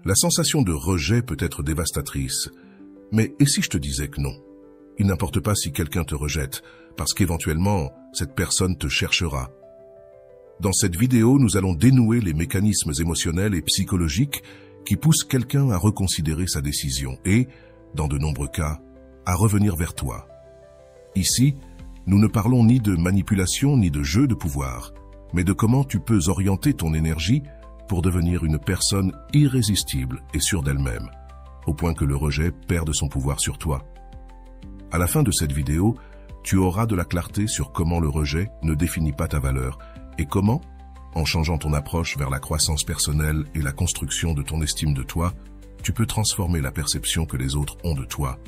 La sensation de rejet peut être dévastatrice, mais et si je te disais que non? Il n'importe pas si quelqu'un te rejette, parce qu'éventuellement, cette personne te cherchera. Dans cette vidéo, nous allons dénouer les mécanismes émotionnels et psychologiques qui poussent quelqu'un à reconsidérer sa décision et, dans de nombreux cas, à revenir vers toi. Ici, nous ne parlons ni de manipulation ni de jeu de pouvoir, mais de comment tu peux orienter ton énergie pour devenir une personne irrésistible et sûre d'elle-même, au point que le rejet perde son pouvoir sur toi. À la fin de cette vidéo, tu auras de la clarté sur comment le rejet ne définit pas ta valeur et comment, en changeant ton approche vers la croissance personnelle et la construction de ton estime de toi, tu peux transformer la perception que les autres ont de toi.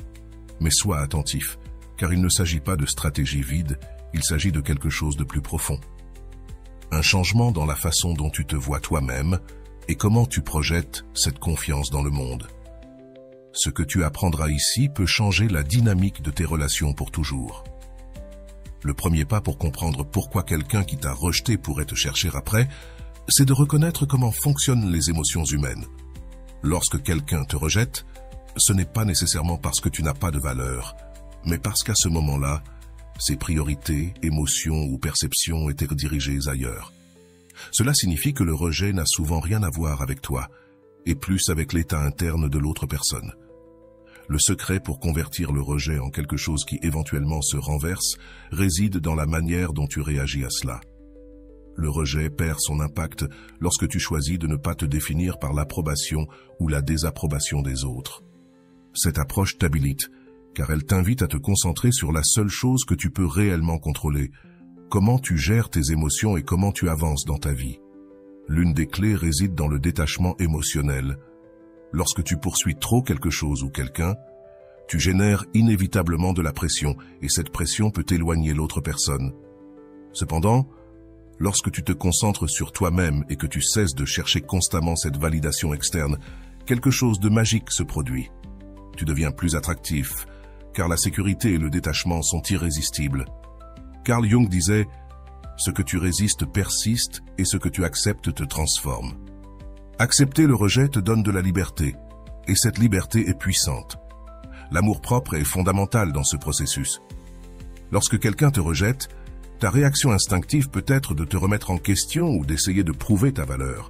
Mais sois attentif, car il ne s'agit pas de stratégie vide, il s'agit de quelque chose de plus profond. Un changement dans la façon dont tu te vois toi-même et comment tu projettes cette confiance dans le monde. Ce que tu apprendras ici peut changer la dynamique de tes relations pour toujours. Le premier pas pour comprendre pourquoi quelqu'un qui t'a rejeté pourrait te chercher après, c'est de reconnaître comment fonctionnent les émotions humaines. Lorsque quelqu'un te rejette, ce n'est pas nécessairement parce que tu n'as pas de valeur, mais parce qu'à ce moment-là, ses priorités, émotions ou perceptions étaient dirigées ailleurs. Cela signifie que le rejet n'a souvent rien à voir avec toi, et plus avec l'état interne de l'autre personne. Le secret pour convertir le rejet en quelque chose qui éventuellement se renverse réside dans la manière dont tu réagis à cela. Le rejet perd son impact lorsque tu choisis de ne pas te définir par l'approbation ou la désapprobation des autres. Cette approche t'habilite, car elle t'invite à te concentrer sur la seule chose que tu peux réellement contrôler, comment tu gères tes émotions et comment tu avances dans ta vie. L'une des clés réside dans le détachement émotionnel. Lorsque tu poursuis trop quelque chose ou quelqu'un, tu génères inévitablement de la pression et cette pression peut éloigner l'autre personne. Cependant, lorsque tu te concentres sur toi-même et que tu cesses de chercher constamment cette validation externe, quelque chose de magique se produit. Tu deviens plus attractif, car la sécurité et le détachement sont irrésistibles. Carl Jung disait « Ce que tu résistes persiste et ce que tu acceptes te transforme ». Accepter le rejet te donne de la liberté, et cette liberté est puissante. L'amour-propre est fondamental dans ce processus. Lorsque quelqu'un te rejette, ta réaction instinctive peut être de te remettre en question ou d'essayer de prouver ta valeur.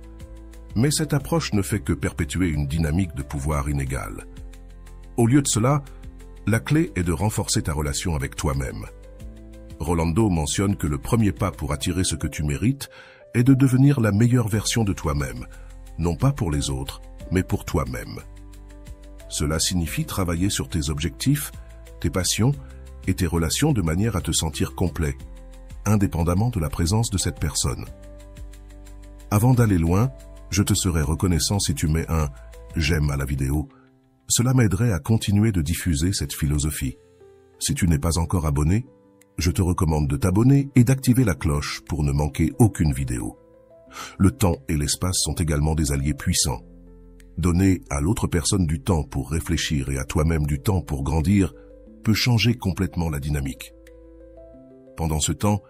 Mais cette approche ne fait que perpétuer une dynamique de pouvoir inégale. Au lieu de cela, la clé est de renforcer ta relation avec toi-même. Rolando mentionne que le premier pas pour attirer ce que tu mérites est de devenir la meilleure version de toi-même, non pas pour les autres, mais pour toi-même. Cela signifie travailler sur tes objectifs, tes passions et tes relations de manière à te sentir complet, indépendamment de la présence de cette personne. Avant d'aller loin, je te serais reconnaissant si tu mets un « j'aime » à la vidéo. Cela m'aiderait à continuer de diffuser cette philosophie. Si tu n'es pas encore abonné, je te recommande de t'abonner et d'activer la cloche pour ne manquer aucune vidéo. Le temps et l'espace sont également des alliés puissants. Donner à l'autre personne du temps pour réfléchir et à toi-même du temps pour grandir peut changer complètement la dynamique. Pendant ce temps,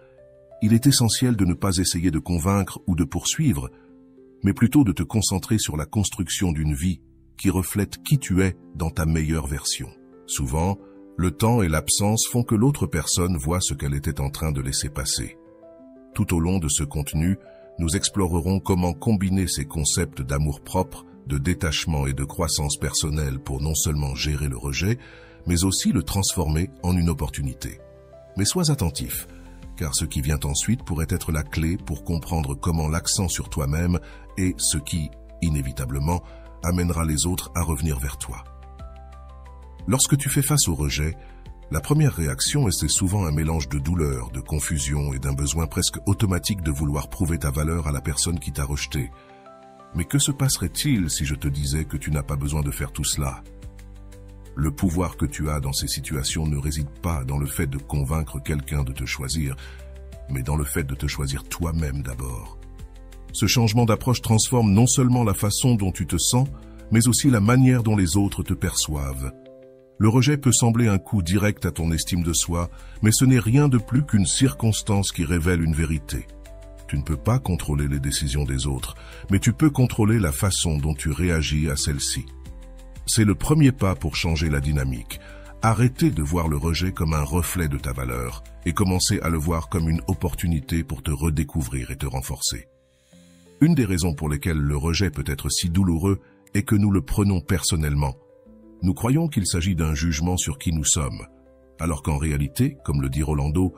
il est essentiel de ne pas essayer de convaincre ou de poursuivre, mais plutôt de te concentrer sur la construction d'une vie qui reflète qui tu es dans ta meilleure version. Souvent, le temps et l'absence font que l'autre personne voit ce qu'elle était en train de laisser passer. Tout au long de ce contenu, nous explorerons comment combiner ces concepts d'amour-propre, de détachement et de croissance personnelle pour non seulement gérer le rejet, mais aussi le transformer en une opportunité. Mais sois attentif, car ce qui vient ensuite pourrait être la clé pour comprendre comment l'accent sur toi-même est ce qui, inévitablement, amènera les autres à revenir vers toi. Lorsque tu fais face au rejet, la première réaction est souvent un mélange de douleur, de confusion et d'un besoin presque automatique de vouloir prouver ta valeur à la personne qui t'a rejeté. Mais que se passerait-il si je te disais que tu n'as pas besoin de faire tout cela? Le pouvoir que tu as dans ces situations ne réside pas dans le fait de convaincre quelqu'un de te choisir, mais dans le fait de te choisir toi-même d'abord. Ce changement d'approche transforme non seulement la façon dont tu te sens, mais aussi la manière dont les autres te perçoivent. Le rejet peut sembler un coup direct à ton estime de soi, mais ce n'est rien de plus qu'une circonstance qui révèle une vérité. Tu ne peux pas contrôler les décisions des autres, mais tu peux contrôler la façon dont tu réagis à celles-ci. C'est le premier pas pour changer la dynamique. Arrêtez de voir le rejet comme un reflet de ta valeur et commencez à le voir comme une opportunité pour te redécouvrir et te renforcer. Une des raisons pour lesquelles le rejet peut être si douloureux est que nous le prenons personnellement. Nous croyons qu'il s'agit d'un jugement sur qui nous sommes, alors qu'en réalité, comme le dit Rolando,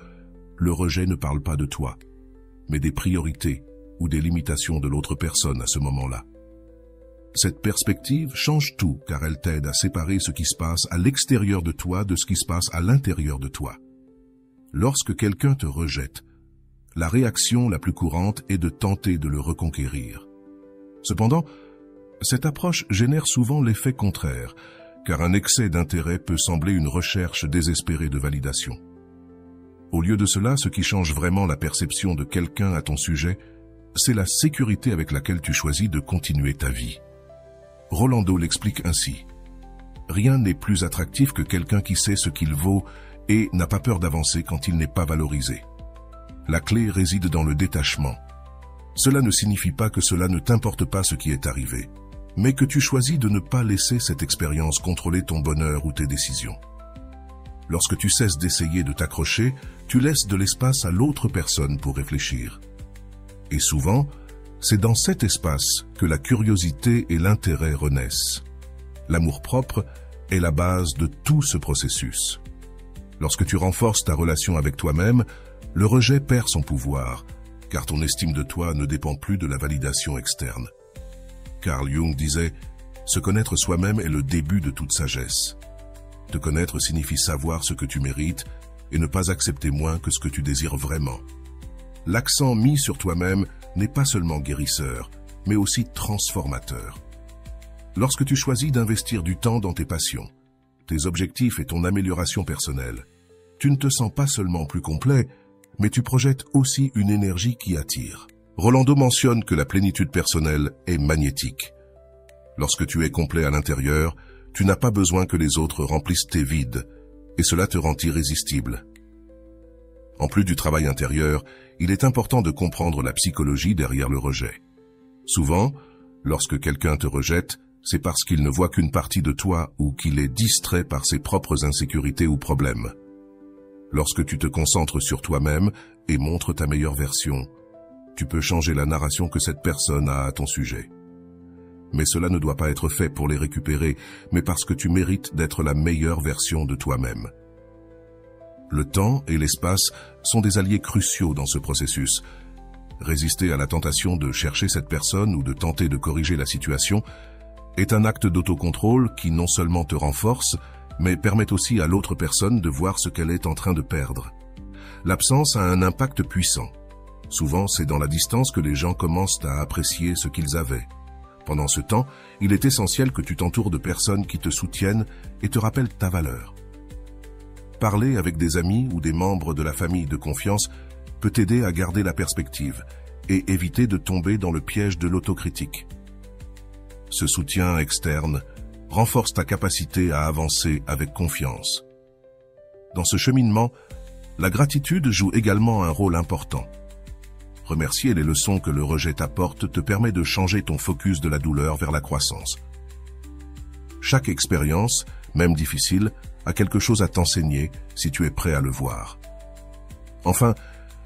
le rejet ne parle pas de toi, mais des priorités ou des limitations de l'autre personne à ce moment-là. Cette perspective change tout car elle t'aide à séparer ce qui se passe à l'extérieur de toi de ce qui se passe à l'intérieur de toi. Lorsque quelqu'un te rejette, la réaction la plus courante est de tenter de le reconquérir. Cependant, cette approche génère souvent l'effet contraire, car un excès d'intérêt peut sembler une recherche désespérée de validation. Au lieu de cela, ce qui change vraiment la perception de quelqu'un à ton sujet, c'est la sécurité avec laquelle tu choisis de continuer ta vie. Rolando l'explique ainsi. Rien n'est plus attractif que quelqu'un qui sait ce qu'il vaut et n'a pas peur d'avancer quand il n'est pas valorisé. La clé réside dans le détachement. Cela ne signifie pas que cela ne t'importe pas ce qui est arrivé, mais que tu choisis de ne pas laisser cette expérience contrôler ton bonheur ou tes décisions. Lorsque tu cesses d'essayer de t'accrocher, tu laisses de l'espace à l'autre personne pour réfléchir. Et souvent, c'est dans cet espace que la curiosité et l'intérêt renaissent. L'amour-propre est la base de tout ce processus. Lorsque tu renforces ta relation avec toi-même, le rejet perd son pouvoir, car ton estime de toi ne dépend plus de la validation externe. Carl Jung disait « Se connaître soi-même est le début de toute sagesse. Te connaître signifie savoir ce que tu mérites et ne pas accepter moins que ce que tu désires vraiment. » L'accent mis sur toi-même n'est pas seulement guérisseur, mais aussi transformateur. Lorsque tu choisis d'investir du temps dans tes passions, tes objectifs et ton amélioration personnelle, tu ne te sens pas seulement plus complet, mais tu projettes aussi une énergie qui attire. Rolando mentionne que la plénitude personnelle est magnétique. Lorsque tu es complet à l'intérieur, tu n'as pas besoin que les autres remplissent tes vides, et cela te rend irrésistible. En plus du travail intérieur, il est important de comprendre la psychologie derrière le rejet. Souvent, lorsque quelqu'un te rejette, c'est parce qu'il ne voit qu'une partie de toi ou qu'il est distrait par ses propres insécurités ou problèmes. Lorsque tu te concentres sur toi-même et montres ta meilleure version, tu peux changer la narration que cette personne a à ton sujet. Mais cela ne doit pas être fait pour les récupérer, mais parce que tu mérites d'être la meilleure version de toi-même. Le temps et l'espace sont des alliés cruciaux dans ce processus. Résister à la tentation de chercher cette personne ou de tenter de corriger la situation est un acte d'autocontrôle qui non seulement te renforce, mais permet aussi à l'autre personne de voir ce qu'elle est en train de perdre. L'absence a un impact puissant. Souvent, c'est dans la distance que les gens commencent à apprécier ce qu'ils avaient. Pendant ce temps, il est essentiel que tu t'entoures de personnes qui te soutiennent et te rappellent ta valeur. Parler avec des amis ou des membres de la famille de confiance peut t'aider à garder la perspective et éviter de tomber dans le piège de l'autocritique. Ce soutien externe renforce ta capacité à avancer avec confiance. Dans ce cheminement, la gratitude joue également un rôle important. Remercier les leçons que le rejet t'apporte te permet de changer ton focus de la douleur vers la croissance. Chaque expérience, même difficile, a quelque chose à t'enseigner si tu es prêt à le voir. Enfin,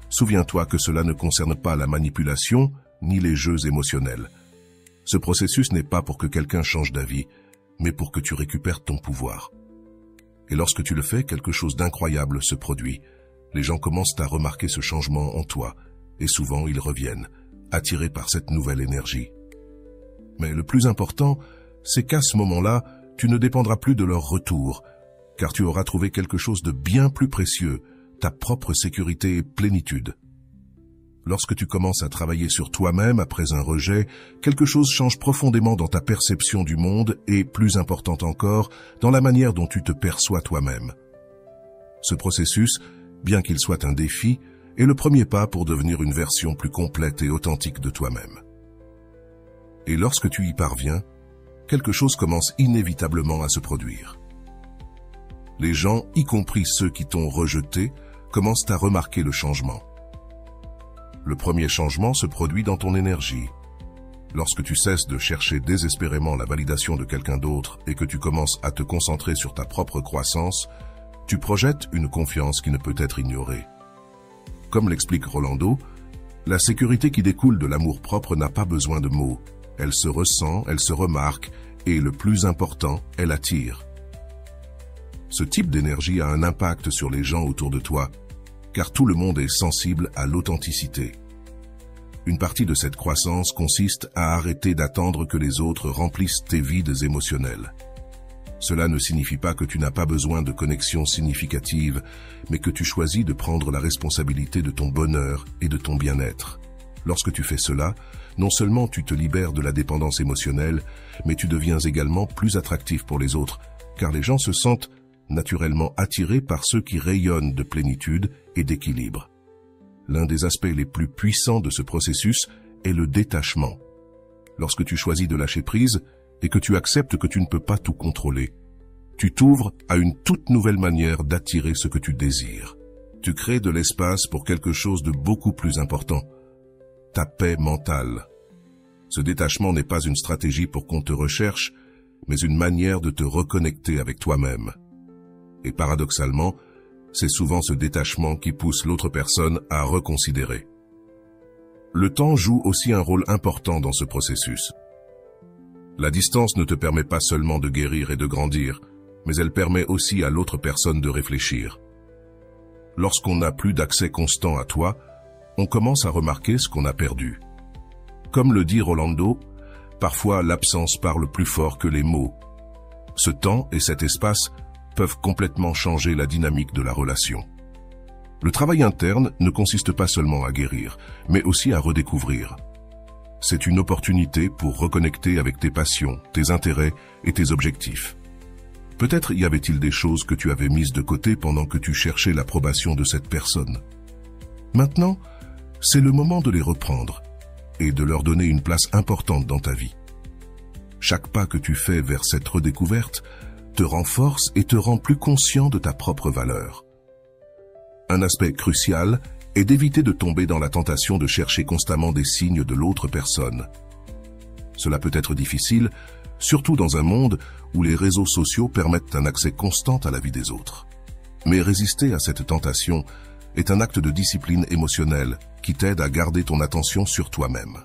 souviens-toi que cela ne concerne pas la manipulation ni les jeux émotionnels. Ce processus n'est pas pour que quelqu'un change d'avis, mais pour que tu récupères ton pouvoir. Et lorsque tu le fais, quelque chose d'incroyable se produit. Les gens commencent à remarquer ce changement en toi, et souvent ils reviennent, attirés par cette nouvelle énergie. Mais le plus important, c'est qu'à ce moment-là, tu ne dépendras plus de leur retour, car tu auras trouvé quelque chose de bien plus précieux, ta propre sécurité et plénitude. Lorsque tu commences à travailler sur toi-même après un rejet, quelque chose change profondément dans ta perception du monde et, plus important encore, dans la manière dont tu te perçois toi-même. Ce processus, bien qu'il soit un défi, est le premier pas pour devenir une version plus complète et authentique de toi-même. Et lorsque tu y parviens, quelque chose commence inévitablement à se produire. Les gens, y compris ceux qui t'ont rejeté, commencent à remarquer le changement. Le premier changement se produit dans ton énergie. Lorsque tu cesses de chercher désespérément la validation de quelqu'un d'autre et que tu commences à te concentrer sur ta propre croissance, tu projettes une confiance qui ne peut être ignorée. Comme l'explique Rolando, la sécurité qui découle de l'amour-propre n'a pas besoin de mots. Elle se ressent, elle se remarque et, le plus important, elle attire. Ce type d'énergie a un impact sur les gens autour de toi, car tout le monde est sensible à l'authenticité. Une partie de cette croissance consiste à arrêter d'attendre que les autres remplissent tes vides émotionnels. Cela ne signifie pas que tu n'as pas besoin de connexions significatives, mais que tu choisis de prendre la responsabilité de ton bonheur et de ton bien-être. Lorsque tu fais cela, non seulement tu te libères de la dépendance émotionnelle, mais tu deviens également plus attractif pour les autres, car les gens se sentent naturellement attirés par ceux qui rayonnent de plénitude et d'équilibre. L'un des aspects les plus puissants de ce processus est le détachement. Lorsque tu choisis de lâcher prise et que tu acceptes que tu ne peux pas tout contrôler, tu t'ouvres à une toute nouvelle manière d'attirer ce que tu désires. Tu crées de l'espace pour quelque chose de beaucoup plus important, ta paix mentale. Ce détachement n'est pas une stratégie pour qu'on te recherche, mais une manière de te reconnecter avec toi-même. Et paradoxalement, c'est souvent ce détachement qui pousse l'autre personne à reconsidérer. Le temps joue aussi un rôle important dans ce processus. La distance ne te permet pas seulement de guérir et de grandir, mais elle permet aussi à l'autre personne de réfléchir. Lorsqu'on n'a plus d'accès constant à toi, on commence à remarquer ce qu'on a perdu. Comme le dit Rolando, parfois l'absence parle plus fort que les mots. Ce temps et cet espace peuvent complètement changer la dynamique de la relation. Le travail interne ne consiste pas seulement à guérir, mais aussi à redécouvrir. C'est une opportunité pour reconnecter avec tes passions, tes intérêts et tes objectifs. Peut-être y avait-il des choses que tu avais mises de côté pendant que tu cherchais l'approbation de cette personne. Maintenant, c'est le moment de les reprendre et de leur donner une place importante dans ta vie. Chaque pas que tu fais vers cette redécouverte te renforce et te rend plus conscient de ta propre valeur. Un aspect crucial est d'éviter de tomber dans la tentation de chercher constamment des signes de l'autre personne. Cela peut être difficile, surtout dans un monde où les réseaux sociaux permettent un accès constant à la vie des autres. Mais résister à cette tentation est un acte de discipline émotionnelle qui t'aide à garder ton attention sur toi-même.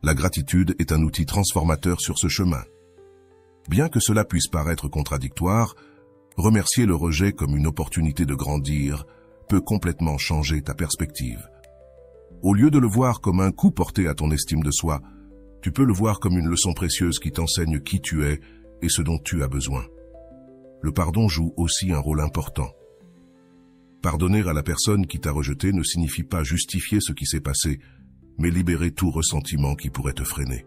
La gratitude est un outil transformateur sur ce chemin. Bien que cela puisse paraître contradictoire, remercier le rejet comme une opportunité de grandir peut complètement changer ta perspective. Au lieu de le voir comme un coup porté à ton estime de soi, tu peux le voir comme une leçon précieuse qui t'enseigne qui tu es et ce dont tu as besoin. Le pardon joue aussi un rôle important. Pardonner à la personne qui t'a rejeté ne signifie pas justifier ce qui s'est passé, mais libérer tout ressentiment qui pourrait te freiner.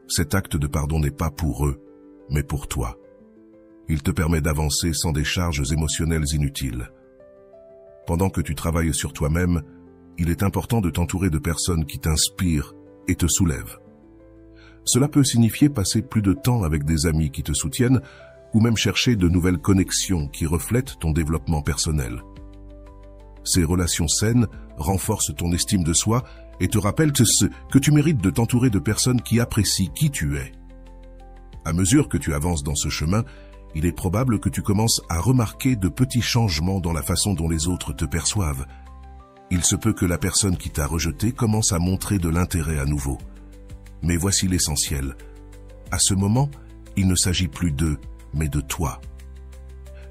Cet acte de pardon n'est pas pour eux, mais pour toi. Il te permet d'avancer sans des charges émotionnelles inutiles. Pendant que tu travailles sur toi-même, il est important de t'entourer de personnes qui t'inspirent et te soulèvent. Cela peut signifier passer plus de temps avec des amis qui te soutiennent ou même chercher de nouvelles connexions qui reflètent ton développement personnel. Ces relations saines renforcent ton estime de soi et te rappellent que tu mérites de t'entourer de personnes qui apprécient qui tu es. À mesure que tu avances dans ce chemin, il est probable que tu commences à remarquer de petits changements dans la façon dont les autres te perçoivent. Il se peut que la personne qui t'a rejeté commence à montrer de l'intérêt à nouveau. Mais voici l'essentiel. À ce moment, il ne s'agit plus d'eux, mais de toi.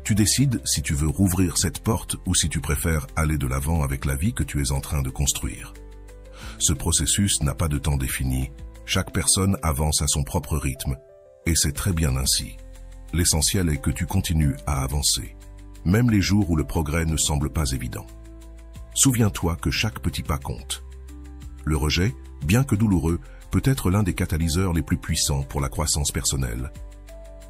Tu décides si tu veux rouvrir cette porte ou si tu préfères aller de l'avant avec la vie que tu es en train de construire. Ce processus n'a pas de temps défini. Chaque personne avance à son propre rythme. Et c'est très bien ainsi. L'essentiel est que tu continues à avancer, même les jours où le progrès ne semble pas évident. Souviens-toi que chaque petit pas compte. Le rejet, bien que douloureux, peut être l'un des catalyseurs les plus puissants pour la croissance personnelle.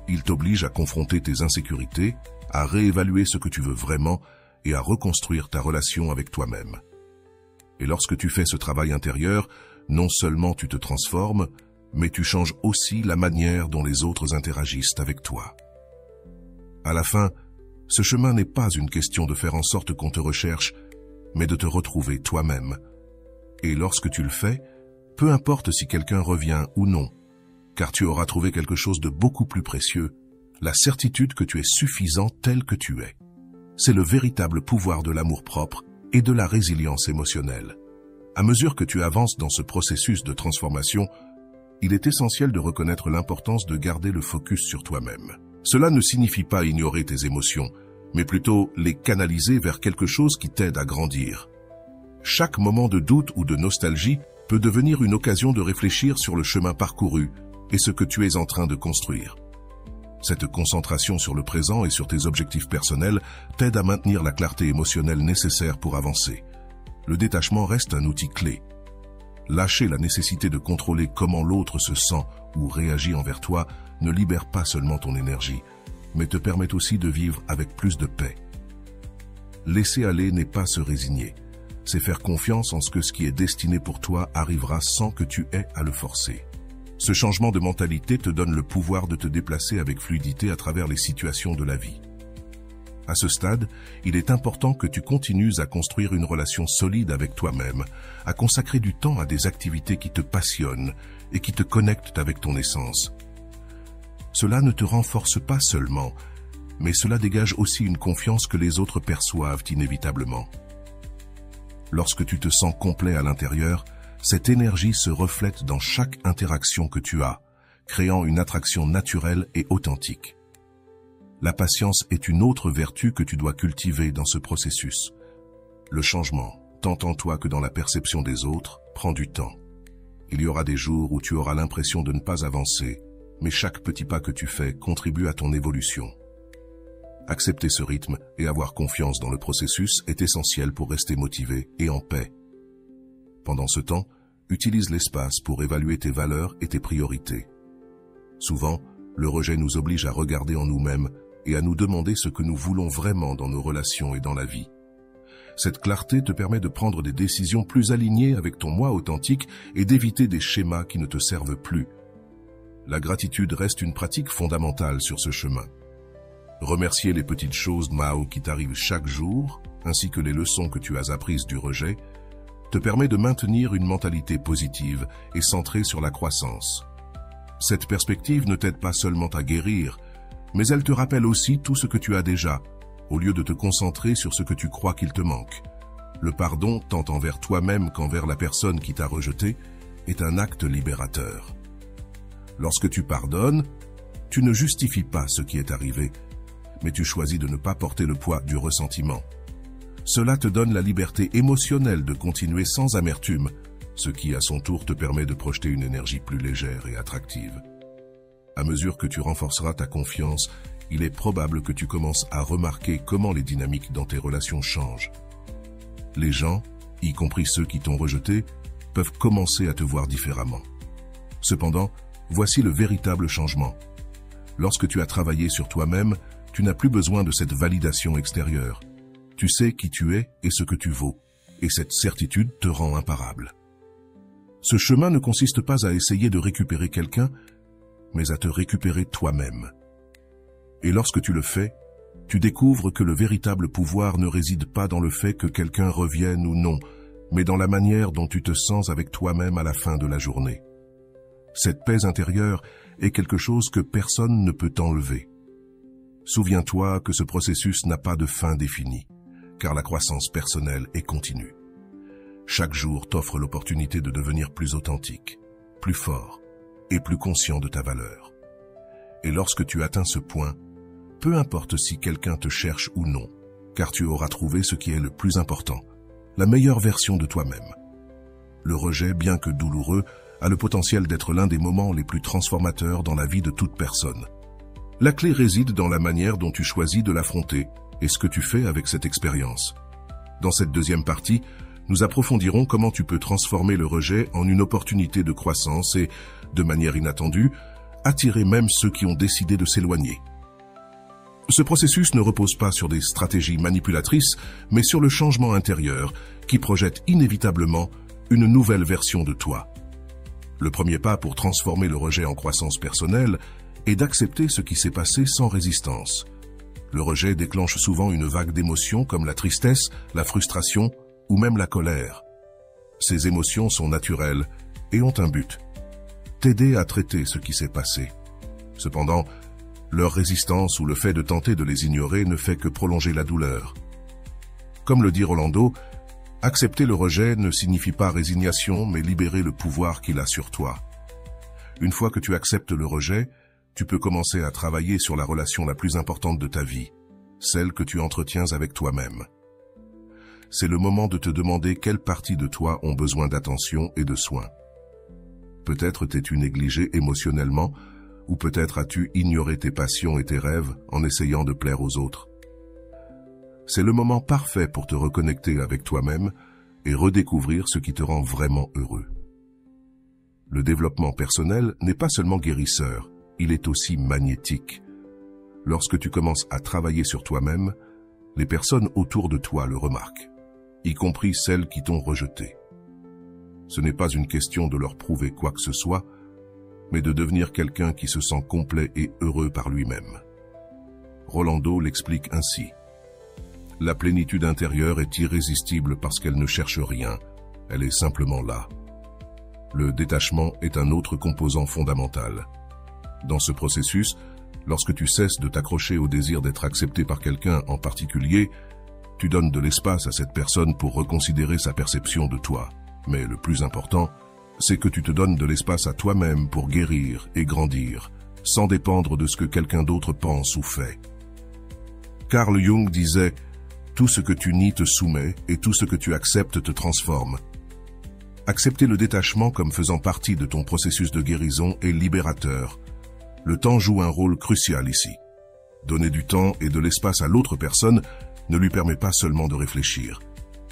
Il t'oblige à confronter tes insécurités, à réévaluer ce que tu veux vraiment et à reconstruire ta relation avec toi-même. Et lorsque tu fais ce travail intérieur, non seulement tu te transformes, mais tu changes aussi la manière dont les autres interagissent avec toi. À la fin, ce chemin n'est pas une question de faire en sorte qu'on te recherche, mais de te retrouver toi-même. Et lorsque tu le fais, peu importe si quelqu'un revient ou non, car tu auras trouvé quelque chose de beaucoup plus précieux, la certitude que tu es suffisant tel que tu es. C'est le véritable pouvoir de l'amour-propre et de la résilience émotionnelle. À mesure que tu avances dans ce processus de transformation, il est essentiel de reconnaître l'importance de garder le focus sur toi-même. Cela ne signifie pas ignorer tes émotions, mais plutôt les canaliser vers quelque chose qui t'aide à grandir. Chaque moment de doute ou de nostalgie peut devenir une occasion de réfléchir sur le chemin parcouru et ce que tu es en train de construire. Cette concentration sur le présent et sur tes objectifs personnels t'aide à maintenir la clarté émotionnelle nécessaire pour avancer. Le détachement reste un outil clé. Lâcher la nécessité de contrôler comment l'autre se sent ou réagit envers toi ne libère pas seulement ton énergie, mais te permet aussi de vivre avec plus de paix. Laisser aller n'est pas se résigner. C'est faire confiance en ce qui est destiné pour toi arrivera sans que tu aies à le forcer. Ce changement de mentalité te donne le pouvoir de te déplacer avec fluidité à travers les situations de la vie. À ce stade, il est important que tu continues à construire une relation solide avec toi-même, à consacrer du temps à des activités qui te passionnent et qui te connectent avec ton essence. Cela ne te renforce pas seulement, mais cela dégage aussi une confiance que les autres perçoivent inévitablement. Lorsque tu te sens complet à l'intérieur, cette énergie se reflète dans chaque interaction que tu as, créant une attraction naturelle et authentique. La patience est une autre vertu que tu dois cultiver dans ce processus. Le changement, tant en toi que dans la perception des autres, prend du temps. Il y aura des jours où tu auras l'impression de ne pas avancer, mais chaque petit pas que tu fais contribue à ton évolution. Accepter ce rythme et avoir confiance dans le processus est essentiel pour rester motivé et en paix. Pendant ce temps, utilise l'espace pour évaluer tes valeurs et tes priorités. Souvent, le rejet nous oblige à regarder en nous-mêmes et à nous demander ce que nous voulons vraiment dans nos relations et dans la vie. Cette clarté te permet de prendre des décisions plus alignées avec ton moi authentique et d'éviter des schémas qui ne te servent plus. La gratitude reste une pratique fondamentale sur ce chemin. Remercier les petites choses qui t'arrivent chaque jour, ainsi que les leçons que tu as apprises du rejet, te permet de maintenir une mentalité positive et centrée sur la croissance. Cette perspective ne t'aide pas seulement à guérir, mais elle te rappelle aussi tout ce que tu as déjà, au lieu de te concentrer sur ce que tu crois qu'il te manque. Le pardon, tant envers toi-même qu'envers la personne qui t'a rejeté, est un acte libérateur. Lorsque tu pardonnes, tu ne justifies pas ce qui est arrivé, mais tu choisis de ne pas porter le poids du ressentiment. Cela te donne la liberté émotionnelle de continuer sans amertume, ce qui à son tour te permet de projeter une énergie plus légère et attractive. À mesure que tu renforceras ta confiance, il est probable que tu commences à remarquer comment les dynamiques dans tes relations changent. Les gens, y compris ceux qui t'ont rejeté, peuvent commencer à te voir différemment. Cependant, voici le véritable changement. Lorsque tu as travaillé sur toi-même, tu n'as plus besoin de cette validation extérieure. Tu sais qui tu es et ce que tu vaux, et cette certitude te rend imparable. Ce chemin ne consiste pas à essayer de récupérer quelqu'un, mais à te récupérer toi-même. Et lorsque tu le fais, tu découvres que le véritable pouvoir ne réside pas dans le fait que quelqu'un revienne ou non, mais dans la manière dont tu te sens avec toi-même à la fin de la journée. Cette paix intérieure est quelque chose que personne ne peut t'enlever. Souviens-toi que ce processus n'a pas de fin définie, car la croissance personnelle est continue. Chaque jour t'offre l'opportunité de devenir plus authentique, plus fort et plus conscient de ta valeur. Et lorsque tu atteins ce point, peu importe si quelqu'un te cherche ou non, car tu auras trouvé ce qui est le plus important, la meilleure version de toi-même. Le rejet, bien que douloureux, a le potentiel d'être l'un des moments les plus transformateurs dans la vie de toute personne. La clé réside dans la manière dont tu choisis de l'affronter et ce que tu fais avec cette expérience. Dans cette deuxième partie, nous approfondirons comment tu peux transformer le rejet en une opportunité de croissance et, de manière inattendue, attirer même ceux qui ont décidé de s'éloigner. Ce processus ne repose pas sur des stratégies manipulatrices, mais sur le changement intérieur qui projette inévitablement une nouvelle version de toi. Le premier pas pour transformer le rejet en croissance personnelle est d'accepter ce qui s'est passé sans résistance. Le rejet déclenche souvent une vague d'émotions comme la tristesse, la frustration ou même la colère. Ces émotions sont naturelles et ont un but: t'aider à traiter ce qui s'est passé. Cependant, leur résistance ou le fait de tenter de les ignorer ne fait que prolonger la douleur. Comme le dit Rolando, accepter le rejet ne signifie pas résignation, mais libérer le pouvoir qu'il a sur toi. Une fois que tu acceptes le rejet, tu peux commencer à travailler sur la relation la plus importante de ta vie, celle que tu entretiens avec toi-même. C'est le moment de te demander quelles parties de toi ont besoin d'attention et de soins. Peut-être t'es-tu négligé émotionnellement, ou peut-être as-tu ignoré tes passions et tes rêves en essayant de plaire aux autres. C'est le moment parfait pour te reconnecter avec toi-même et redécouvrir ce qui te rend vraiment heureux. Le développement personnel n'est pas seulement guérisseur, il est aussi magnétique. Lorsque tu commences à travailler sur toi-même, les personnes autour de toi le remarquent, y compris celles qui t'ont rejeté. Ce n'est pas une question de leur prouver quoi que ce soit, mais de devenir quelqu'un qui se sent complet et heureux par lui-même. Rolando l'explique ainsi. La plénitude intérieure est irrésistible parce qu'elle ne cherche rien, elle est simplement là. Le détachement est un autre composant fondamental. Dans ce processus, lorsque tu cesses de t'accrocher au désir d'être accepté par quelqu'un en particulier, tu donnes de l'espace à cette personne pour reconsidérer sa perception de toi. Mais le plus important, c'est que tu te donnes de l'espace à toi-même pour guérir et grandir, sans dépendre de ce que quelqu'un d'autre pense ou fait. Carl Jung disait « Tout ce que tu nies te soumet et tout ce que tu acceptes te transforme ». Accepter le détachement comme faisant partie de ton processus de guérison est libérateur. Le temps joue un rôle crucial ici. Donner du temps et de l'espace à l'autre personne ne lui permet pas seulement de réfléchir,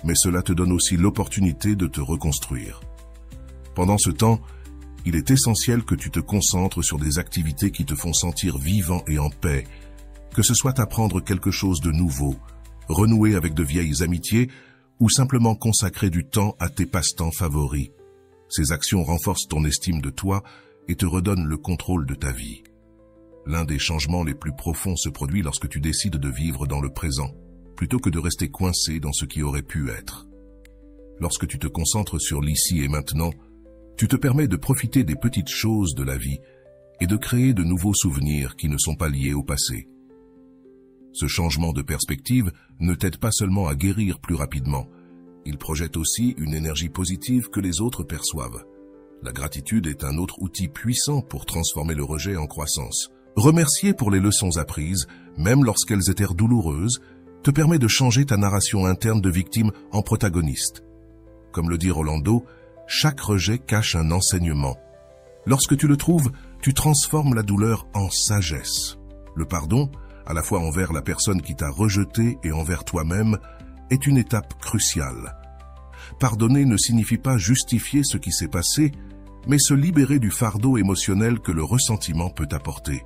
mais cela te donne aussi l'opportunité de te reconstruire. Pendant ce temps, il est essentiel que tu te concentres sur des activités qui te font sentir vivant et en paix, que ce soit apprendre quelque chose de nouveau, renouer avec de vieilles amitiés ou simplement consacrer du temps à tes passe-temps favoris. Ces actions renforcent ton estime de toi et te redonnent le contrôle de ta vie. L'un des changements les plus profonds se produit lorsque tu décides de vivre dans le présent, plutôt que de rester coincé dans ce qui aurait pu être. Lorsque tu te concentres sur l'ici et maintenant, tu te permets de profiter des petites choses de la vie et de créer de nouveaux souvenirs qui ne sont pas liés au passé. Ce changement de perspective ne t'aide pas seulement à guérir plus rapidement, il projette aussi une énergie positive que les autres perçoivent. La gratitude est un autre outil puissant pour transformer le rejet en croissance. Remercier pour les leçons apprises, même lorsqu'elles étaient douloureuses, te permet de changer ta narration interne de victime en protagoniste. Comme le dit Rolando, chaque rejet cache un enseignement. Lorsque tu le trouves, tu transformes la douleur en sagesse. Le pardon, à la fois envers la personne qui t'a rejeté et envers toi-même, est une étape cruciale. Pardonner ne signifie pas justifier ce qui s'est passé, mais se libérer du fardeau émotionnel que le ressentiment peut apporter.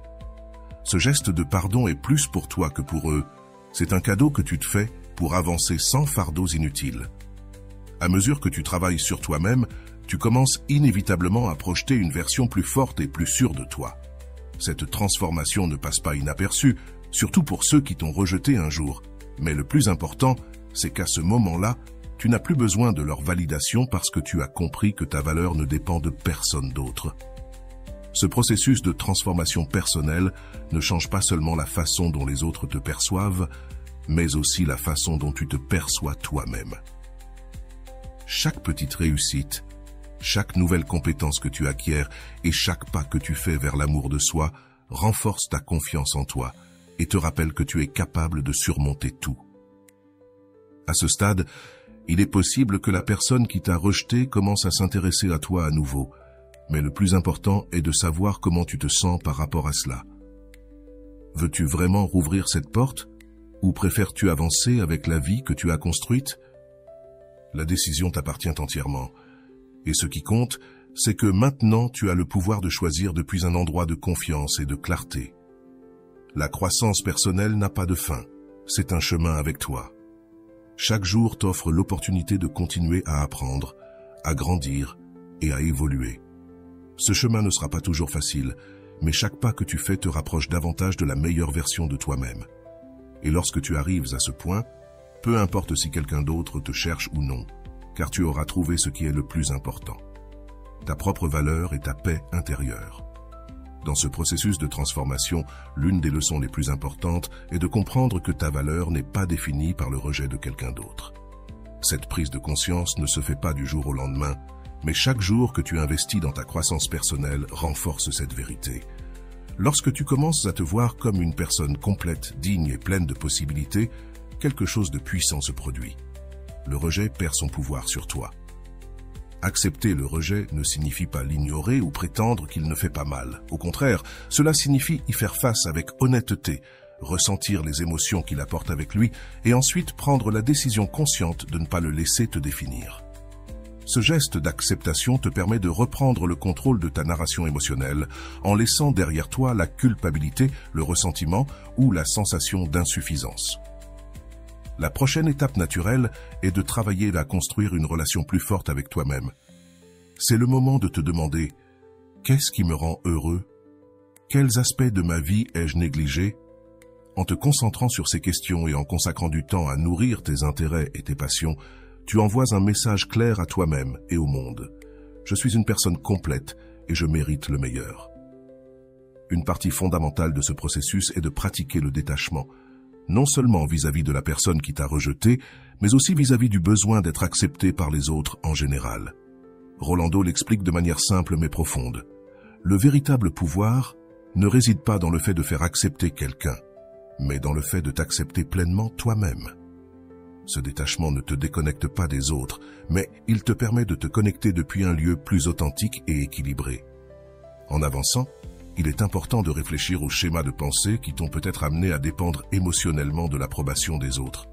Ce geste de pardon est plus pour toi que pour eux. C'est un cadeau que tu te fais pour avancer sans fardeaux inutiles. À mesure que tu travailles sur toi-même, tu commences inévitablement à projeter une version plus forte et plus sûre de toi. Cette transformation ne passe pas inaperçue, surtout pour ceux qui t'ont rejeté un jour. Mais le plus important, c'est qu'à ce moment-là, tu n'as plus besoin de leur validation parce que tu as compris que ta valeur ne dépend de personne d'autre. Ce processus de transformation personnelle ne change pas seulement la façon dont les autres te perçoivent, mais aussi la façon dont tu te perçois toi-même. Chaque petite réussite, chaque nouvelle compétence que tu acquiers et chaque pas que tu fais vers l'amour de soi renforce ta confiance en toi et te rappelle que tu es capable de surmonter tout. À ce stade, il est possible que la personne qui t'a rejeté commence à s'intéresser à toi à nouveau, mais le plus important est de savoir comment tu te sens par rapport à cela. Veux-tu vraiment rouvrir cette porte ou préfères-tu avancer avec la vie que tu as construite? La décision t'appartient entièrement. Et ce qui compte, c'est que maintenant tu as le pouvoir de choisir depuis un endroit de confiance et de clarté. La croissance personnelle n'a pas de fin, c'est un chemin avec toi. Chaque jour t'offre l'opportunité de continuer à apprendre, à grandir et à évoluer. Ce chemin ne sera pas toujours facile, mais chaque pas que tu fais te rapproche davantage de la meilleure version de toi-même. Et lorsque tu arrives à ce point, peu importe si quelqu'un d'autre te cherche ou non, car tu auras trouvé ce qui est le plus important: ta propre valeur et ta paix intérieure. Dans ce processus de transformation, l'une des leçons les plus importantes est de comprendre que ta valeur n'est pas définie par le rejet de quelqu'un d'autre. Cette prise de conscience ne se fait pas du jour au lendemain, mais chaque jour que tu investis dans ta croissance personnelle renforce cette vérité. Lorsque tu commences à te voir comme une personne complète, digne et pleine de possibilités, quelque chose de puissant se produit. Le rejet perd son pouvoir sur toi. Accepter le rejet ne signifie pas l'ignorer ou prétendre qu'il ne fait pas mal. Au contraire, cela signifie y faire face avec honnêteté, ressentir les émotions qu'il apporte avec lui et ensuite prendre la décision consciente de ne pas le laisser te définir. Ce geste d'acceptation te permet de reprendre le contrôle de ta narration émotionnelle en laissant derrière toi la culpabilité, le ressentiment ou la sensation d'insuffisance. La prochaine étape naturelle est de travailler à construire une relation plus forte avec toi-même. C'est le moment de te demander: qu'est-ce qui me rend heureux? Quels aspects de ma vie ai-je négligés? En te concentrant sur ces questions et en consacrant du temps à nourrir tes intérêts et tes passions, tu envoies un message clair à toi-même et au monde. Je suis une personne complète et je mérite le meilleur. Une partie fondamentale de ce processus est de pratiquer le détachement, non seulement vis-à-vis de la personne qui t'a rejeté, mais aussi vis-à-vis du besoin d'être accepté par les autres en général. Rolando l'explique de manière simple mais profonde. Le véritable pouvoir ne réside pas dans le fait de faire accepter quelqu'un, mais dans le fait de t'accepter pleinement toi-même. Ce détachement ne te déconnecte pas des autres, mais il te permet de te connecter depuis un lieu plus authentique et équilibré. En avançant, il est important de réfléchir aux schémas de pensée qui t'ont peut-être amené à dépendre émotionnellement de l'approbation des autres.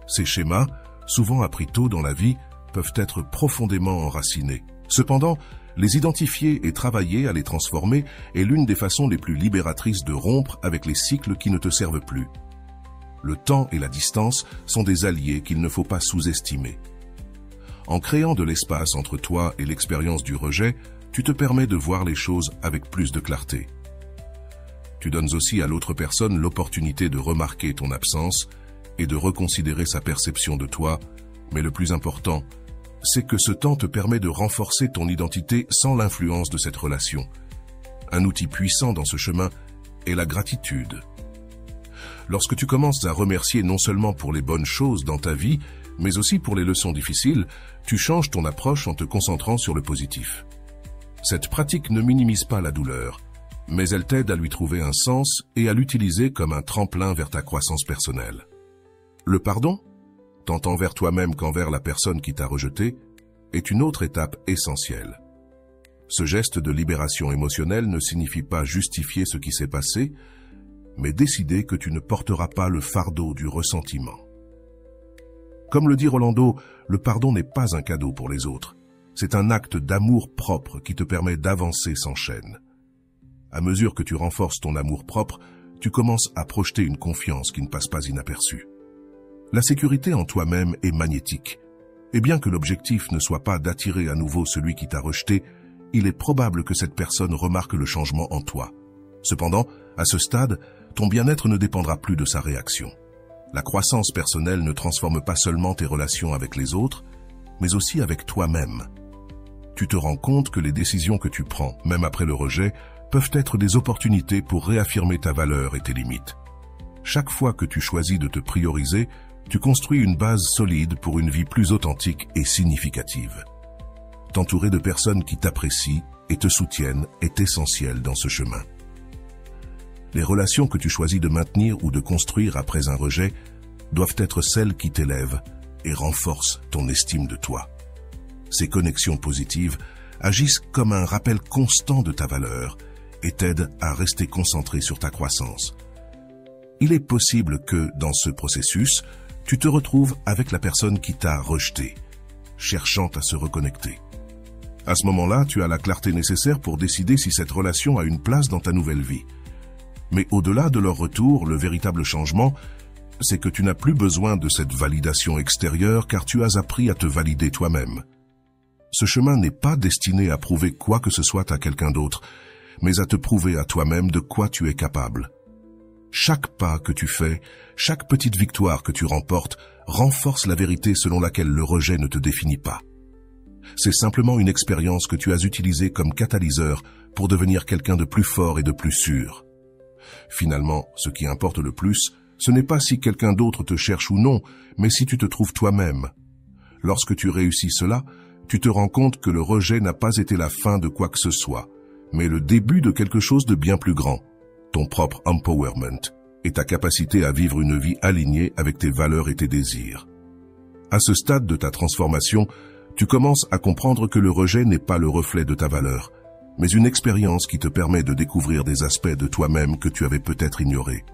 Ces schémas, souvent appris tôt dans la vie, peuvent être profondément enracinés. Cependant, les identifier et travailler à les transformer est l'une des façons les plus libératrices de rompre avec les cycles qui ne te servent plus. Le temps et la distance sont des alliés qu'il ne faut pas sous-estimer. En créant de l'espace entre toi et l'expérience du rejet, tu te permets de voir les choses avec plus de clarté. Tu donnes aussi à l'autre personne l'opportunité de remarquer ton absence et de reconsidérer sa perception de toi, mais le plus important, c'est que ce temps te permet de renforcer ton identité sans l'influence de cette relation. Un outil puissant dans ce chemin est la gratitude. Lorsque tu commences à remercier non seulement pour les bonnes choses dans ta vie, mais aussi pour les leçons difficiles, tu changes ton approche en te concentrant sur le positif. Cette pratique ne minimise pas la douleur, mais elle t'aide à lui trouver un sens et à l'utiliser comme un tremplin vers ta croissance personnelle. Le pardon, tant envers toi-même qu'envers la personne qui t'a rejeté, est une autre étape essentielle. Ce geste de libération émotionnelle ne signifie pas justifier ce qui s'est passé, mais décider que tu ne porteras pas le fardeau du ressentiment. Comme le dit Rolando, le pardon n'est pas un cadeau pour les autres. C'est un acte d'amour propre qui te permet d'avancer sans chaîne. À mesure que tu renforces ton amour propre, tu commences à projeter une confiance qui ne passe pas inaperçue. La sécurité en toi-même est magnétique. Et bien que l'objectif ne soit pas d'attirer à nouveau celui qui t'a rejeté, il est probable que cette personne remarque le changement en toi. Cependant, à ce stade, ton bien-être ne dépendra plus de sa réaction. La croissance personnelle ne transforme pas seulement tes relations avec les autres, mais aussi avec toi-même. Tu te rends compte que les décisions que tu prends, même après le rejet, peuvent être des opportunités pour réaffirmer ta valeur et tes limites. Chaque fois que tu choisis de te prioriser, tu construis une base solide pour une vie plus authentique et significative. T'entourer de personnes qui t'apprécient et te soutiennent est essentiel dans ce chemin. Les relations que tu choisis de maintenir ou de construire après un rejet doivent être celles qui t'élèvent et renforcent ton estime de toi. Ces connexions positives agissent comme un rappel constant de ta valeur et t'aident à rester concentré sur ta croissance. Il est possible que, dans ce processus, tu te retrouves avec la personne qui t'a rejeté, cherchant à se reconnecter. À ce moment-là, tu as la clarté nécessaire pour décider si cette relation a une place dans ta nouvelle vie. Mais au-delà de leur retour, le véritable changement, c'est que tu n'as plus besoin de cette validation extérieure car tu as appris à te valider toi-même. Ce chemin n'est pas destiné à prouver quoi que ce soit à quelqu'un d'autre, mais à te prouver à toi-même de quoi tu es capable. Chaque pas que tu fais, chaque petite victoire que tu remportes, renforce la vérité selon laquelle le rejet ne te définit pas. C'est simplement une expérience que tu as utilisée comme catalyseur pour devenir quelqu'un de plus fort et de plus sûr. Finalement, ce qui importe le plus, ce n'est pas si quelqu'un d'autre te cherche ou non, mais si tu te trouves toi-même. Lorsque tu réussis cela, tu te rends compte que le rejet n'a pas été la fin de quoi que ce soit, mais le début de quelque chose de bien plus grand, ton propre empowerment et ta capacité à vivre une vie alignée avec tes valeurs et tes désirs. À ce stade de ta transformation, tu commences à comprendre que le rejet n'est pas le reflet de ta valeur, mais une expérience qui te permet de découvrir des aspects de toi-même que tu avais peut-être ignorés.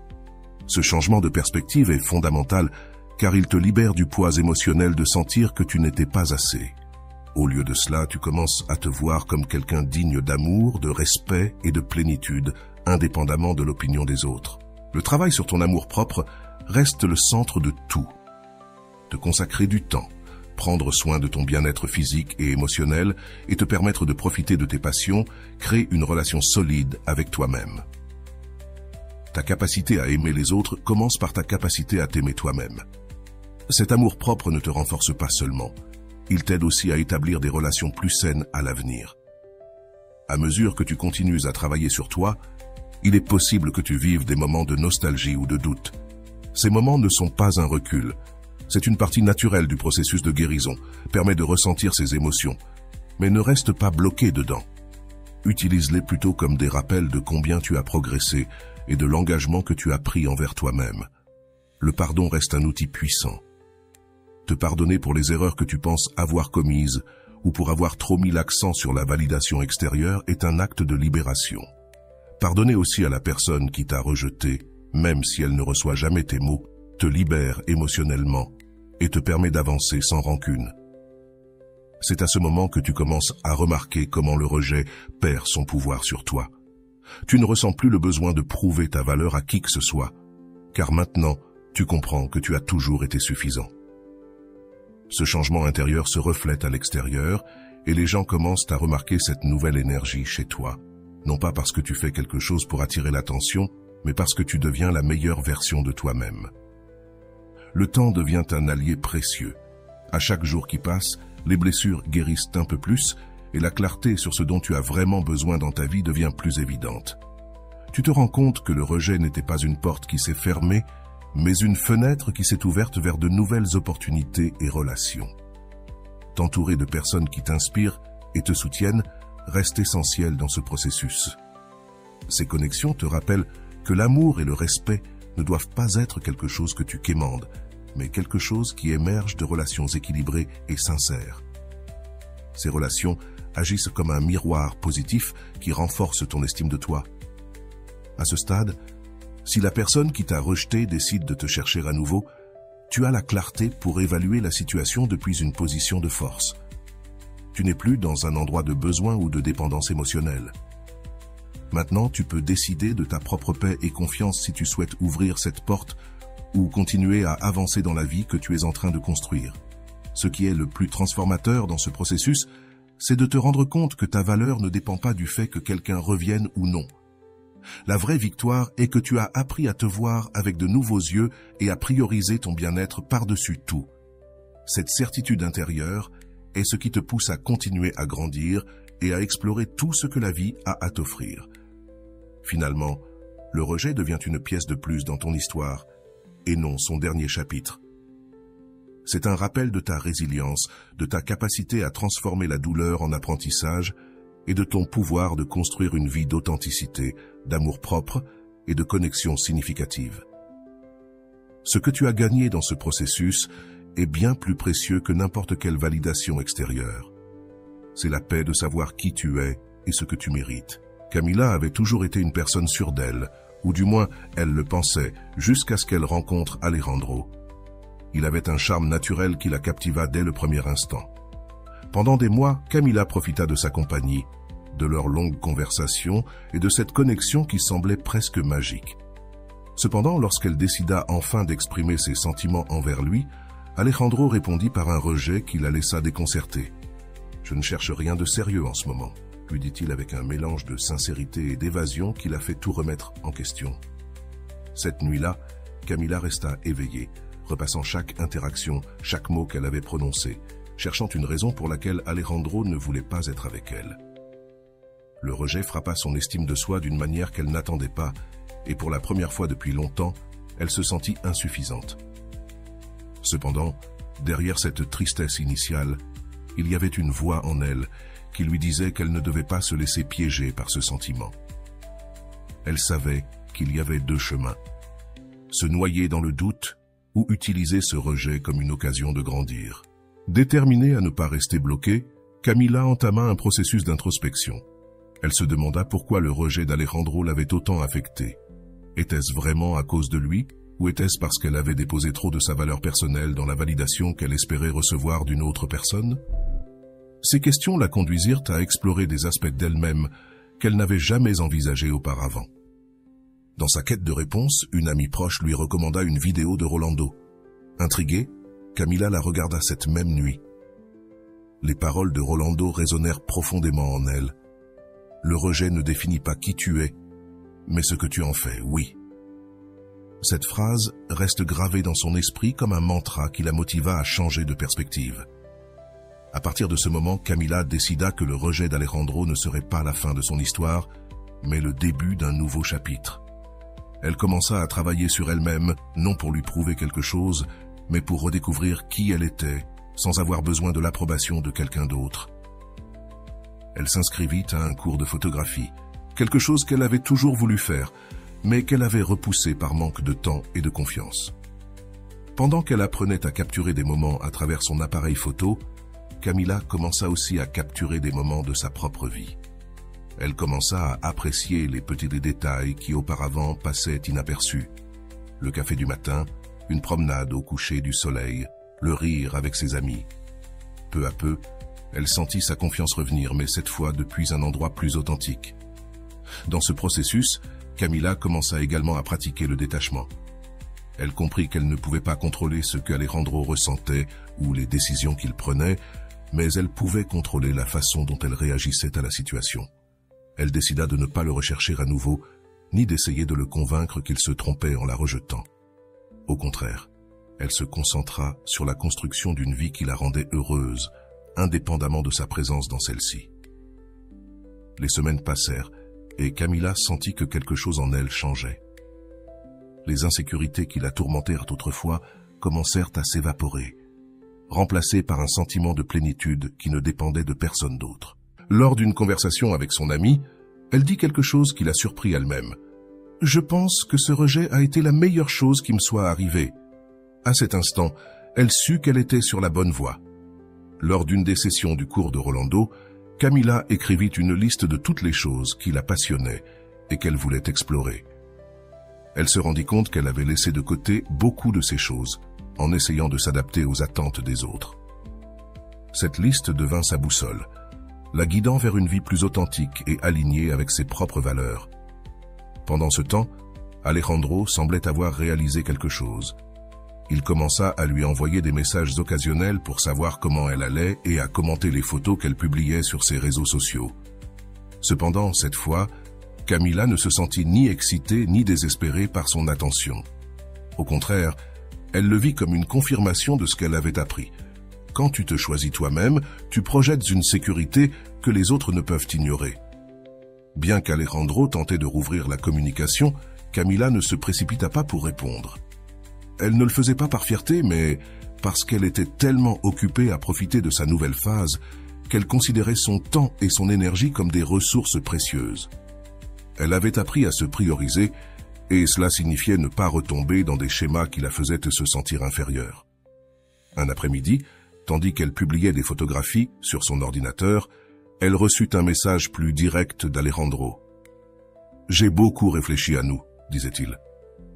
Ce changement de perspective est fondamental car il te libère du poids émotionnel de sentir que tu n'étais pas assez. Au lieu de cela, tu commences à te voir comme quelqu'un digne d'amour, de respect et de plénitude, indépendamment de l'opinion des autres. Le travail sur ton amour-propre reste le centre de tout. Te consacrer du temps, prendre soin de ton bien-être physique et émotionnel et te permettre de profiter de tes passions, crée une relation solide avec toi-même. Ta capacité à aimer les autres commence par ta capacité à t'aimer toi-même. Cet amour-propre ne te renforce pas seulement, il t'aide aussi à établir des relations plus saines à l'avenir. À mesure que tu continues à travailler sur toi, il est possible que tu vives des moments de nostalgie ou de doute. Ces moments ne sont pas un recul. C'est une partie naturelle du processus de guérison, permet de ressentir ces émotions, mais ne reste pas bloqué dedans. Utilise-les plutôt comme des rappels de combien tu as progressé et de l'engagement que tu as pris envers toi-même. Le pardon reste un outil puissant. Te pardonner pour les erreurs que tu penses avoir commises ou pour avoir trop mis l'accent sur la validation extérieure est un acte de libération. Pardonner aussi à la personne qui t'a rejeté, même si elle ne reçoit jamais tes mots, te libère émotionnellement et te permet d'avancer sans rancune. C'est à ce moment que tu commences à remarquer comment le rejet perd son pouvoir sur toi. Tu ne ressens plus le besoin de prouver ta valeur à qui que ce soit, car maintenant, tu comprends que tu as toujours été suffisant. Ce changement intérieur se reflète à l'extérieur et les gens commencent à remarquer cette nouvelle énergie chez toi, non pas parce que tu fais quelque chose pour attirer l'attention, mais parce que tu deviens la meilleure version de toi-même. Le temps devient un allié précieux. À chaque jour qui passe, les blessures guérissent un peu plus et la clarté sur ce dont tu as vraiment besoin dans ta vie devient plus évidente. Tu te rends compte que le rejet n'était pas une porte qui s'est fermée, mais une fenêtre qui s'est ouverte vers de nouvelles opportunités et relations. T'entourer de personnes qui t'inspirent et te soutiennent reste essentiel dans ce processus. Ces connexions te rappellent que l'amour et le respect ne doivent pas être quelque chose que tu quémandes, mais quelque chose qui émerge de relations équilibrées et sincères. Ces relations agissent comme un miroir positif qui renforce ton estime de toi. À ce stade, si la personne qui t'a rejeté décide de te chercher à nouveau, tu as la clarté pour évaluer la situation depuis une position de force. Tu n'es plus dans un endroit de besoin ou de dépendance émotionnelle. Maintenant, tu peux décider de ta propre paix et confiance si tu souhaites ouvrir cette porte ou continuer à avancer dans la vie que tu es en train de construire. Ce qui est le plus transformateur dans ce processus, c'est de te rendre compte que ta valeur ne dépend pas du fait que quelqu'un revienne ou non. La vraie victoire est que tu as appris à te voir avec de nouveaux yeux et à prioriser ton bien-être par-dessus tout. Cette certitude intérieure est ce qui te pousse à continuer à grandir et à explorer tout ce que la vie a à t'offrir. Finalement, le rejet devient une pièce de plus dans ton histoire et non son dernier chapitre. C'est un rappel de ta résilience, de ta capacité à transformer la douleur en apprentissage et de ton pouvoir de construire une vie d'authenticité, d'amour-propre et de connexion significative. Ce que tu as gagné dans ce processus est bien plus précieux que n'importe quelle validation extérieure. C'est la paix de savoir qui tu es et ce que tu mérites. Camila avait toujours été une personne sûre d'elle, ou du moins elle le pensait, jusqu'à ce qu'elle rencontre Alejandro. Il avait un charme naturel qui la captiva dès le premier instant. Pendant des mois, Camila profita de sa compagnie, de leurs longues conversations et de cette connexion qui semblait presque magique. Cependant, lorsqu'elle décida enfin d'exprimer ses sentiments envers lui, Alejandro répondit par un rejet qui la laissa déconcertée. « Je ne cherche rien de sérieux en ce moment », lui dit-il avec un mélange de sincérité et d'évasion qui l'a fait tout remettre en question. Cette nuit-là, Camila resta éveillée, repassant chaque interaction, chaque mot qu'elle avait prononcé, cherchant une raison pour laquelle Alejandro ne voulait pas être avec elle. Le rejet frappa son estime de soi d'une manière qu'elle n'attendait pas, et pour la première fois depuis longtemps, elle se sentit insuffisante. Cependant, derrière cette tristesse initiale, il y avait une voix en elle qui lui disait qu'elle ne devait pas se laisser piéger par ce sentiment. Elle savait qu'il y avait deux chemins: se noyer dans le doute ou utiliser ce rejet comme une occasion de grandir. Déterminée à ne pas rester bloquée, Camila entama un processus d'introspection. Elle se demanda pourquoi le rejet d'Alejandro l'avait autant affectée. Était-ce vraiment à cause de lui, ou était-ce parce qu'elle avait déposé trop de sa valeur personnelle dans la validation qu'elle espérait recevoir d'une autre personne? Ces questions la conduisirent à explorer des aspects d'elle-même qu'elle n'avait jamais envisagés auparavant. Dans sa quête de réponse, une amie proche lui recommanda une vidéo de Rolando. Intriguée, Camila la regarda cette même nuit. Les paroles de Rolando résonnèrent profondément en elle. Le rejet ne définit pas qui tu es, mais ce que tu en fais, oui. Cette phrase reste gravée dans son esprit comme un mantra qui la motiva à changer de perspective. À partir de ce moment, Camila décida que le rejet d'Alejandro ne serait pas la fin de son histoire, mais le début d'un nouveau chapitre. Elle commença à travailler sur elle-même, non pour lui prouver quelque chose, mais pour redécouvrir qui elle était, sans avoir besoin de l'approbation de quelqu'un d'autre. Elle s'inscrivit à un cours de photographie, quelque chose qu'elle avait toujours voulu faire, mais qu'elle avait repoussé par manque de temps et de confiance. Pendant qu'elle apprenait à capturer des moments à travers son appareil photo, Camila commença aussi à capturer des moments de sa propre vie. Elle commença à apprécier les petits détails qui auparavant passaient inaperçus. Le café du matin, une promenade au coucher du soleil, le rire avec ses amis. Peu à peu, elle sentit sa confiance revenir, mais cette fois depuis un endroit plus authentique. Dans ce processus, Camila commença également à pratiquer le détachement. Elle comprit qu'elle ne pouvait pas contrôler ce qu'Alejandro ressentait ou les décisions qu'il prenait, mais elle pouvait contrôler la façon dont elle réagissait à la situation. Elle décida de ne pas le rechercher à nouveau, ni d'essayer de le convaincre qu'il se trompait en la rejetant. Au contraire, elle se concentra sur la construction d'une vie qui la rendait heureuse, indépendamment de sa présence dans celle-ci. Les semaines passèrent, et Camila sentit que quelque chose en elle changeait. Les insécurités qui la tourmentèrent autrefois commencèrent à s'évaporer, remplacées par un sentiment de plénitude qui ne dépendait de personne d'autre. Lors d'une conversation avec son amie, elle dit quelque chose qui la surprit elle-même. « Je pense que ce rejet a été la meilleure chose qui me soit arrivée. » À cet instant, elle sut qu'elle était sur la bonne voie. Lors d'une des sessions du cours de Rolando, Camila écrivit une liste de toutes les choses qui la passionnaient et qu'elle voulait explorer. Elle se rendit compte qu'elle avait laissé de côté beaucoup de ces choses, en essayant de s'adapter aux attentes des autres. Cette liste devint sa boussole, la guidant vers une vie plus authentique et alignée avec ses propres valeurs. Pendant ce temps, Alejandro semblait avoir réalisé quelque chose. Il commença à lui envoyer des messages occasionnels pour savoir comment elle allait et à commenter les photos qu'elle publiait sur ses réseaux sociaux. Cependant, cette fois, Camila ne se sentit ni excitée ni désespérée par son attention. Au contraire, elle le vit comme une confirmation de ce qu'elle avait appris. Quand tu te choisis toi-même, tu projettes une sécurité que les autres ne peuvent ignorer. Bien qu'Alejandro tentait de rouvrir la communication, Camila ne se précipita pas pour répondre. Elle ne le faisait pas par fierté, mais parce qu'elle était tellement occupée à profiter de sa nouvelle phase qu'elle considérait son temps et son énergie comme des ressources précieuses. Elle avait appris à se prioriser, et cela signifiait ne pas retomber dans des schémas qui la faisaient se sentir inférieure. Un après-midi, tandis qu'elle publiait des photographies sur son ordinateur, elle reçut un message plus direct d'Alejandro. « J'ai beaucoup réfléchi à nous, disait-il.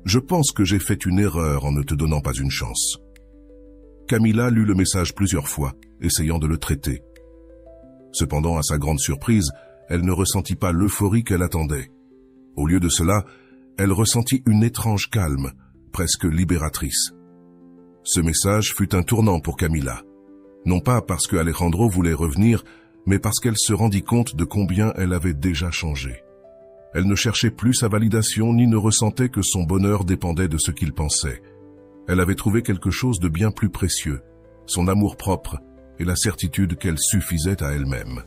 Je pense que j'ai fait une erreur en ne te donnant pas une chance. » Camila lut le message plusieurs fois, essayant de le traiter. Cependant, à sa grande surprise, elle ne ressentit pas l'euphorie qu'elle attendait. Au lieu de cela, elle ressentit une étrange calme, presque libératrice. Ce message fut un tournant pour Camila. Non pas parce que Alejandro voulait revenir, mais parce qu'elle se rendit compte de combien elle avait déjà changé. Elle ne cherchait plus sa validation ni ne ressentait que son bonheur dépendait de ce qu'il pensait. Elle avait trouvé quelque chose de bien plus précieux, son amour-propre et la certitude qu'elle suffisait à elle-même.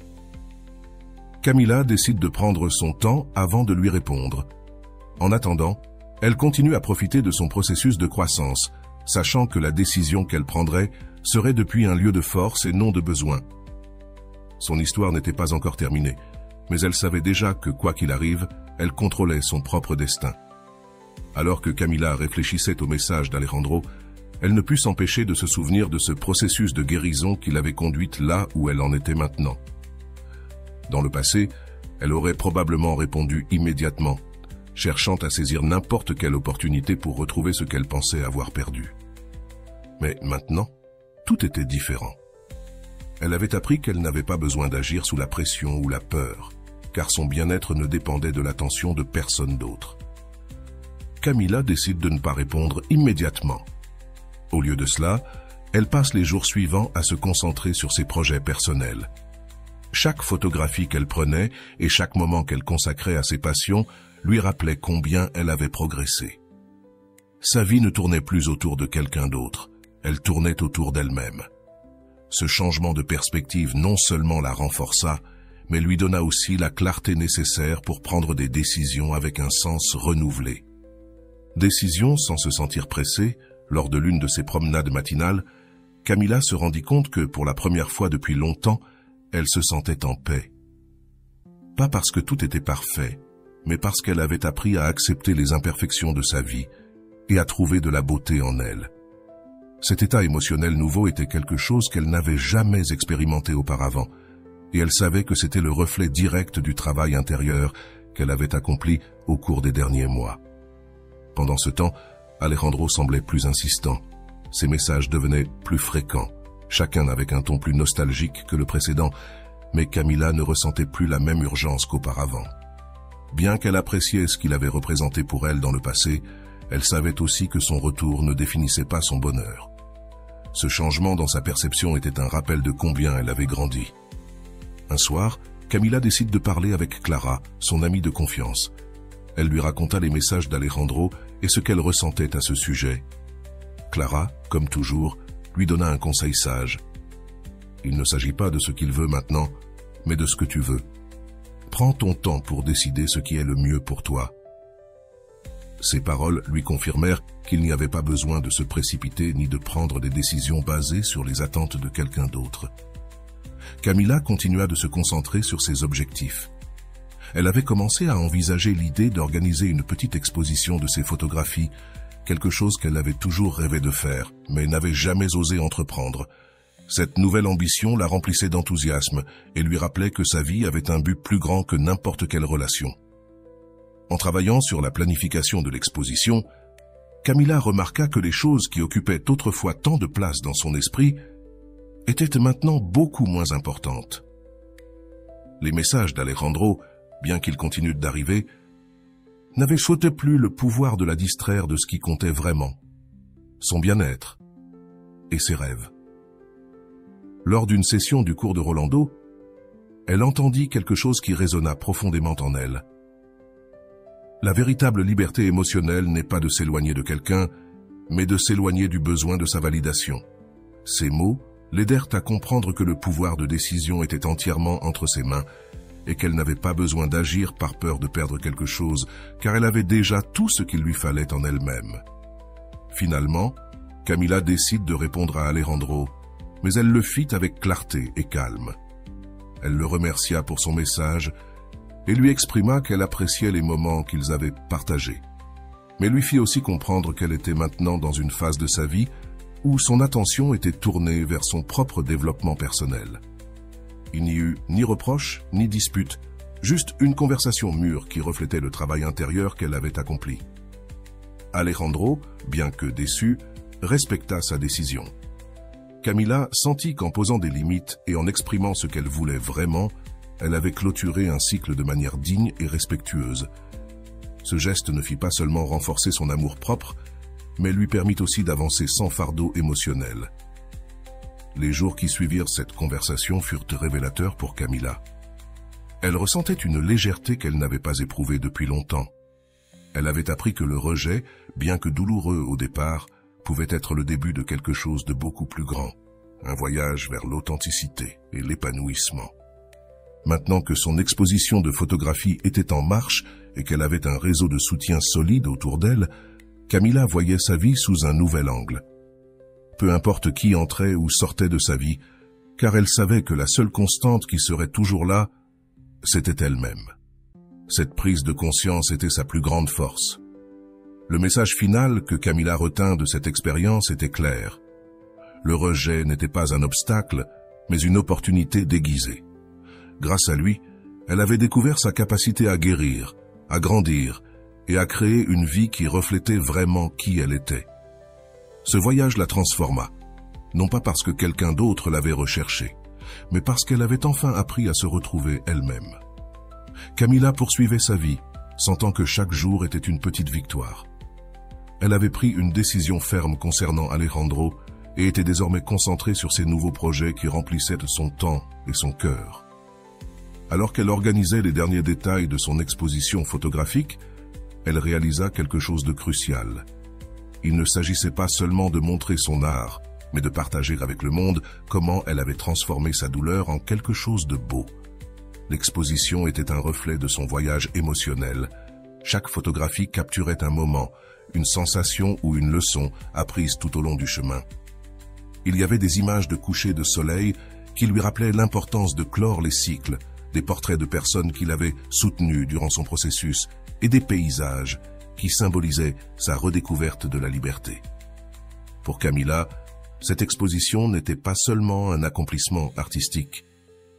Camilla décide de prendre son temps avant de lui répondre. En attendant, elle continue à profiter de son processus de croissance, sachant que la décision qu'elle prendrait serait depuis un lieu de force et non de besoin. Son histoire n'était pas encore terminée, mais elle savait déjà que, quoi qu'il arrive, elle contrôlait son propre destin. Alors que Camilla réfléchissait au message d'Alejandro, elle ne put s'empêcher de se souvenir de ce processus de guérison qui l'avait conduite là où elle en était maintenant. Dans le passé, elle aurait probablement répondu immédiatement, cherchant à saisir n'importe quelle opportunité pour retrouver ce qu'elle pensait avoir perdu. Mais maintenant, tout était différent. Elle avait appris qu'elle n'avait pas besoin d'agir sous la pression ou la peur, car son bien-être ne dépendait de l'attention de personne d'autre. Camilla décide de ne pas répondre immédiatement. Au lieu de cela, elle passe les jours suivants à se concentrer sur ses projets personnels. Chaque photographie qu'elle prenait et chaque moment qu'elle consacrait à ses passions lui rappelait combien elle avait progressé. Sa vie ne tournait plus autour de quelqu'un d'autre, elle tournait autour d'elle-même. Ce changement de perspective non seulement la renforça, mais lui donna aussi la clarté nécessaire pour prendre des décisions avec un sens renouvelé. Décision sans se sentir pressée, lors de l'une de ses promenades matinales, Camilla se rendit compte que, pour la première fois depuis longtemps, elle se sentait en paix. Pas parce que tout était parfait, mais parce qu'elle avait appris à accepter les imperfections de sa vie et à trouver de la beauté en elle. Cet état émotionnel nouveau était quelque chose qu'elle n'avait jamais expérimenté auparavant, et elle savait que c'était le reflet direct du travail intérieur qu'elle avait accompli au cours des derniers mois. Pendant ce temps, Alejandro semblait plus insistant. Ses messages devenaient plus fréquents, chacun avec un ton plus nostalgique que le précédent, mais Camilla ne ressentait plus la même urgence qu'auparavant. Bien qu'elle appréciait ce qu'il avait représenté pour elle dans le passé, elle savait aussi que son retour ne définissait pas son bonheur. Ce changement dans sa perception était un rappel de combien elle avait grandi. Un soir, Camilla décide de parler avec Clara, son amie de confiance. Elle lui raconta les messages d'Alejandro et ce qu'elle ressentait à ce sujet. Clara, comme toujours, lui donna un conseil sage. « Il ne s'agit pas de ce qu'il veut maintenant, mais de ce que tu veux. Prends ton temps pour décider ce qui est le mieux pour toi. » Ces paroles lui confirmèrent qu'il n'y avait pas besoin de se précipiter ni de prendre des décisions basées sur les attentes de quelqu'un d'autre. Camilla continua de se concentrer sur ses objectifs. Elle avait commencé à envisager l'idée d'organiser une petite exposition de ses photographies, quelque chose qu'elle avait toujours rêvé de faire, mais n'avait jamais osé entreprendre. Cette nouvelle ambition la remplissait d'enthousiasme et lui rappelait que sa vie avait un but plus grand que n'importe quelle relation. En travaillant sur la planification de l'exposition, Camilla remarqua que les choses qui occupaient autrefois tant de place dans son esprit étaient maintenant beaucoup moins importantes. Les messages d'Alejandro, bien qu'ils continuent d'arriver, n'avaient souhaité plus le pouvoir de la distraire de ce qui comptait vraiment, son bien-être et ses rêves. Lors d'une session du cours de Rolando, elle entendit quelque chose qui résonna profondément en elle. La véritable liberté émotionnelle n'est pas de s'éloigner de quelqu'un, mais de s'éloigner du besoin de sa validation. Ces mots l'aidèrent à comprendre que le pouvoir de décision était entièrement entre ses mains et qu'elle n'avait pas besoin d'agir par peur de perdre quelque chose, car elle avait déjà tout ce qu'il lui fallait en elle-même. Finalement, Camilla décide de répondre à Alejandro, mais elle le fit avec clarté et calme. Elle le remercia pour son message et lui exprima qu'elle appréciait les moments qu'ils avaient partagés, mais lui fit aussi comprendre qu'elle était maintenant dans une phase de sa vie où son attention était tournée vers son propre développement personnel. Il n'y eut ni reproche, ni dispute, juste une conversation mûre qui reflétait le travail intérieur qu'elle avait accompli. Alejandro, bien que déçu, respecta sa décision. Camilla sentit qu'en posant des limites et en exprimant ce qu'elle voulait vraiment, elle avait clôturé un cycle de manière digne et respectueuse. Ce geste ne fit pas seulement renforcer son amour-propre, mais lui permit aussi d'avancer sans fardeau émotionnel. Les jours qui suivirent cette conversation furent révélateurs pour Camilla. Elle ressentait une légèreté qu'elle n'avait pas éprouvée depuis longtemps. Elle avait appris que le rejet, bien que douloureux au départ, pouvait être le début de quelque chose de beaucoup plus grand, un voyage vers l'authenticité et l'épanouissement. Maintenant que son exposition de photographie était en marche et qu'elle avait un réseau de soutien solide autour d'elle, Camilla voyait sa vie sous un nouvel angle. Peu importe qui entrait ou sortait de sa vie, car elle savait que la seule constante qui serait toujours là, c'était elle-même. Cette prise de conscience était sa plus grande force. Le message final que Camilla retint de cette expérience était clair. Le rejet n'était pas un obstacle, mais une opportunité déguisée. Grâce à lui, elle avait découvert sa capacité à guérir, à grandir et à créer une vie qui reflétait vraiment qui elle était. Ce voyage la transforma, non pas parce que quelqu'un d'autre l'avait recherchée, mais parce qu'elle avait enfin appris à se retrouver elle-même. Camilla poursuivait sa vie, sentant que chaque jour était une petite victoire. Elle avait pris une décision ferme concernant Alejandro et était désormais concentrée sur ses nouveaux projets qui remplissaient de son temps et son cœur. Alors qu'elle organisait les derniers détails de son exposition photographique, elle réalisa quelque chose de crucial. Il ne s'agissait pas seulement de montrer son art, mais de partager avec le monde comment elle avait transformé sa douleur en quelque chose de beau. L'exposition était un reflet de son voyage émotionnel. Chaque photographie capturait un moment, une sensation ou une leçon apprise tout au long du chemin. Il y avait des images de coucher de soleil qui lui rappelaient l'importance de clore les cycles, des portraits de personnes qu'il avait soutenues durant son processus et des paysages qui symbolisaient sa redécouverte de la liberté. Pour Camilla, cette exposition n'était pas seulement un accomplissement artistique,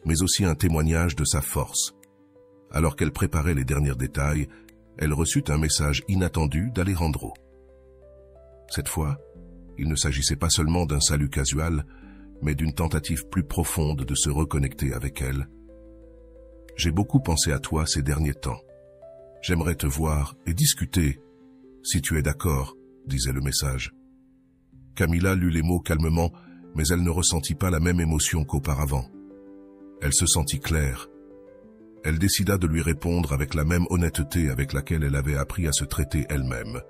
mais aussi un témoignage de sa force. Alors qu'elle préparait les derniers détails, elle reçut un message inattendu d'Alejandro. Cette fois, il ne s'agissait pas seulement d'un salut casual, mais d'une tentative plus profonde de se reconnecter avec elle. « J'ai beaucoup pensé à toi ces derniers temps. J'aimerais te voir et discuter, si tu es d'accord, » disait le message. Camilla lut les mots calmement, mais elle ne ressentit pas la même émotion qu'auparavant. Elle se sentit claire. Elle décida de lui répondre avec la même honnêteté avec laquelle elle avait appris à se traiter elle-même.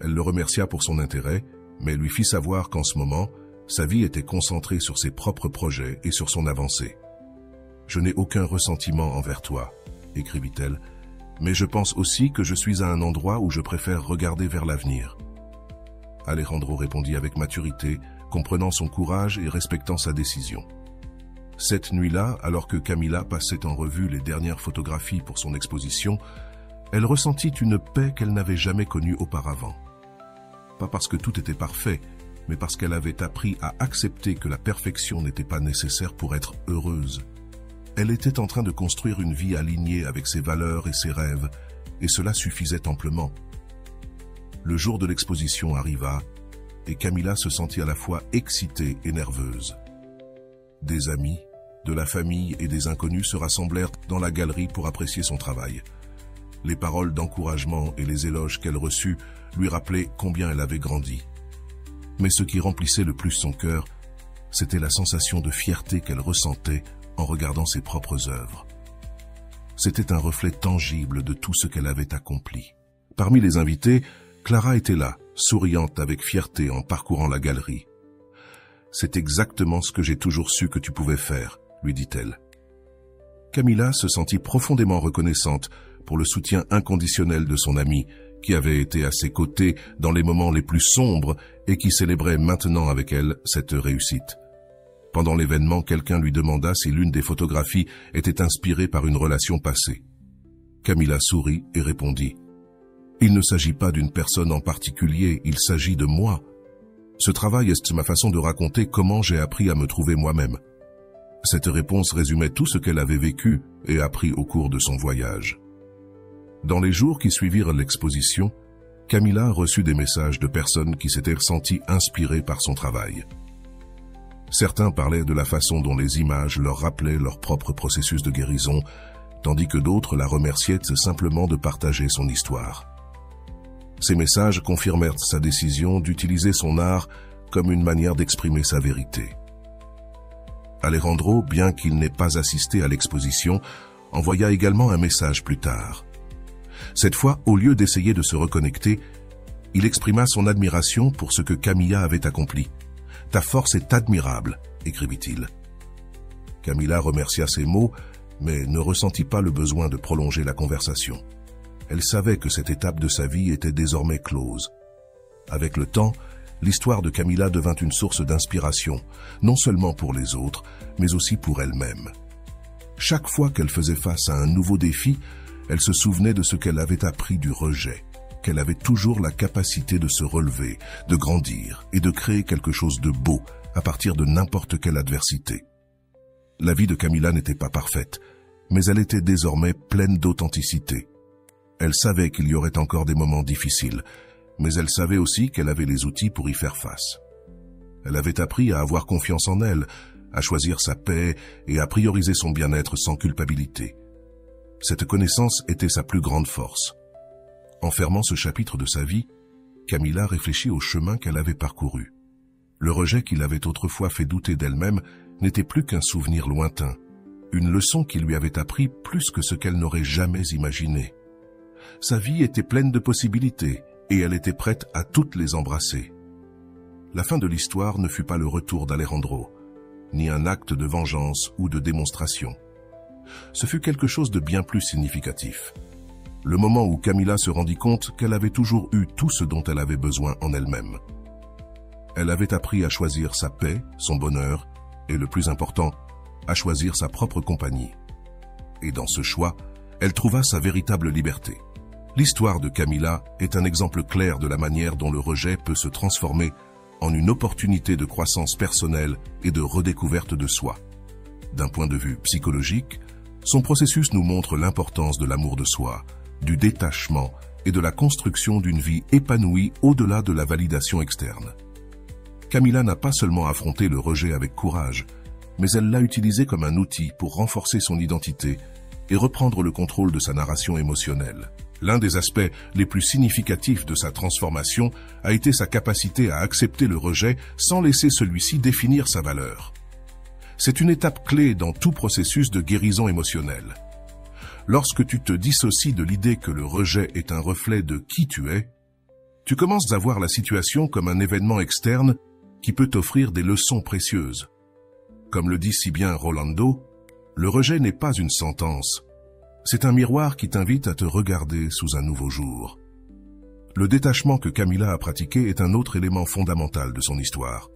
Elle le remercia pour son intérêt, mais lui fit savoir qu'en ce moment, sa vie était concentrée sur ses propres projets et sur son avancée. « Je n'ai aucun ressentiment envers toi, » écrivit-elle, « mais je pense aussi que je suis à un endroit où je préfère regarder vers l'avenir. » Alejandro répondit avec maturité, comprenant son courage et respectant sa décision. Cette nuit-là, alors que Camilla passait en revue les dernières photographies pour son exposition, elle ressentit une paix qu'elle n'avait jamais connue auparavant. Pas parce que tout était parfait, mais parce qu'elle avait appris à accepter que la perfection n'était pas nécessaire pour être heureuse. Elle était en train de construire une vie alignée avec ses valeurs et ses rêves, et cela suffisait amplement. Le jour de l'exposition arriva, et Camilla se sentit à la fois excitée et nerveuse. Des amis, de la famille et des inconnus se rassemblèrent dans la galerie pour apprécier son travail. Les paroles d'encouragement et les éloges qu'elle reçut lui rappelaient combien elle avait grandi. Mais ce qui remplissait le plus son cœur, c'était la sensation de fierté qu'elle ressentait en regardant ses propres œuvres. C'était un reflet tangible de tout ce qu'elle avait accompli. Parmi les invités, Clara était là, souriante avec fierté en parcourant la galerie. « C'est exactement ce que j'ai toujours su que tu pouvais faire », lui dit-elle. Camilla se sentit profondément reconnaissante pour le soutien inconditionnel de son amie, qui avait été à ses côtés dans les moments les plus sombres et qui célébrait maintenant avec elle cette réussite. Pendant l'événement, quelqu'un lui demanda si l'une des photographies était inspirée par une relation passée. Camilla sourit et répondit « Il ne s'agit pas d'une personne en particulier, il s'agit de moi. Ce travail est ma façon de raconter comment j'ai appris à me trouver moi-même. » Cette réponse résumait tout ce qu'elle avait vécu et appris au cours de son voyage. Dans les jours qui suivirent l'exposition, Camilla reçut des messages de personnes qui s'étaient senties inspirées par son travail. Certains parlaient de la façon dont les images leur rappelaient leur propre processus de guérison, tandis que d'autres la remerciaient simplement de partager son histoire. Ces messages confirmèrent sa décision d'utiliser son art comme une manière d'exprimer sa vérité. Alejandro, bien qu'il n'ait pas assisté à l'exposition, envoya également un message plus tard. Cette fois, au lieu d'essayer de se reconnecter, il exprima son admiration pour ce que Camilla avait accompli. « Ta force est admirable », écrivit-il. Camilla remercia ces mots, mais ne ressentit pas le besoin de prolonger la conversation. Elle savait que cette étape de sa vie était désormais close. Avec le temps, l'histoire de Camilla devint une source d'inspiration, non seulement pour les autres, mais aussi pour elle-même. Chaque fois qu'elle faisait face à un nouveau défi, elle se souvenait de ce qu'elle avait appris du rejet, qu'elle avait toujours la capacité de se relever, de grandir et de créer quelque chose de beau à partir de n'importe quelle adversité. La vie de Camilla n'était pas parfaite, mais elle était désormais pleine d'authenticité. Elle savait qu'il y aurait encore des moments difficiles, mais elle savait aussi qu'elle avait les outils pour y faire face. Elle avait appris à avoir confiance en elle, à choisir sa paix et à prioriser son bien-être sans culpabilité. Cette connaissance était sa plus grande force. En fermant ce chapitre de sa vie, Camilla réfléchit au chemin qu'elle avait parcouru. Le rejet qui l'avait autrefois fait douter d'elle-même n'était plus qu'un souvenir lointain, une leçon qui lui avait appris plus que ce qu'elle n'aurait jamais imaginé. Sa vie était pleine de possibilités et elle était prête à toutes les embrasser. La fin de l'histoire ne fut pas le retour d'Alejandro, ni un acte de vengeance ou de démonstration. Ce fut quelque chose de bien plus significatif. Le moment où Camilla se rendit compte qu'elle avait toujours eu tout ce dont elle avait besoin en elle-même. Elle avait appris à choisir sa paix, son bonheur, et le plus important, à choisir sa propre compagnie. Et dans ce choix, elle trouva sa véritable liberté. L'histoire de Camilla est un exemple clair de la manière dont le rejet peut se transformer en une opportunité de croissance personnelle et de redécouverte de soi. D'un point de vue psychologique, son processus nous montre l'importance de l'amour de soi, du détachement et de la construction d'une vie épanouie au-delà de la validation externe. Camilla n'a pas seulement affronté le rejet avec courage, mais elle l'a utilisé comme un outil pour renforcer son identité et reprendre le contrôle de sa narration émotionnelle. L'un des aspects les plus significatifs de sa transformation a été sa capacité à accepter le rejet sans laisser celui-ci définir sa valeur. C'est une étape clé dans tout processus de guérison émotionnelle. Lorsque tu te dissocies de l'idée que le rejet est un reflet de qui tu es, tu commences à voir la situation comme un événement externe qui peut t'offrir des leçons précieuses. Comme le dit si bien Rolando, le rejet n'est pas une sentence. C'est un miroir qui t'invite à te regarder sous un nouveau jour. Le détachement que Camilla a pratiqué est un autre élément fondamental de son histoire.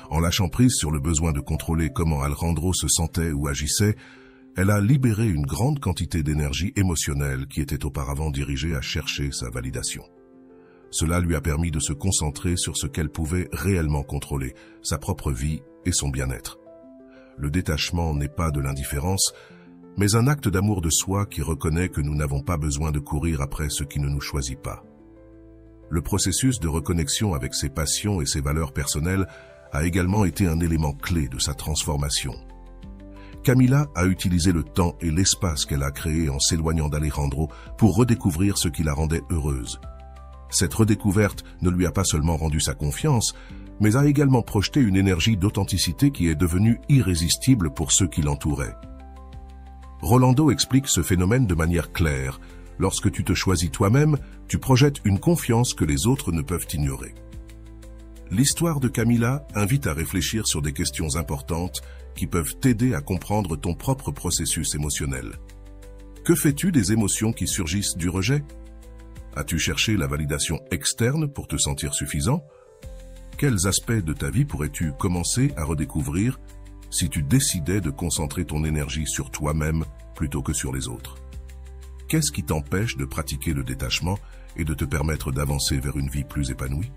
En lâchant prise sur le besoin de contrôler comment Alejandro se sentait ou agissait, elle a libéré une grande quantité d'énergie émotionnelle qui était auparavant dirigée à chercher sa validation. Cela lui a permis de se concentrer sur ce qu'elle pouvait réellement contrôler, sa propre vie et son bien-être. Le détachement n'est pas de l'indifférence, mais un acte d'amour de soi qui reconnaît que nous n'avons pas besoin de courir après ce qui ne nous choisit pas. Le processus de reconnexion avec ses passions et ses valeurs personnelles a également été un élément clé de sa transformation. Camilla a utilisé le temps et l'espace qu'elle a créé en s'éloignant d'Alejandro pour redécouvrir ce qui la rendait heureuse. Cette redécouverte ne lui a pas seulement rendu sa confiance, mais a également projeté une énergie d'authenticité qui est devenue irrésistible pour ceux qui l'entouraient. Rolando explique ce phénomène de manière claire. Lorsque tu te choisis toi-même, tu projettes une confiance que les autres ne peuvent ignorer. L'histoire de Camilla invite à réfléchir sur des questions importantes qui peuvent t'aider à comprendre ton propre processus émotionnel. Que fais-tu des émotions qui surgissent du rejet? As-tu cherché la validation externe pour te sentir suffisant? Quels aspects de ta vie pourrais-tu commencer à redécouvrir si tu décidais de concentrer ton énergie sur toi-même plutôt que sur les autres? Qu'est-ce qui t'empêche de pratiquer le détachement et de te permettre d'avancer vers une vie plus épanouie?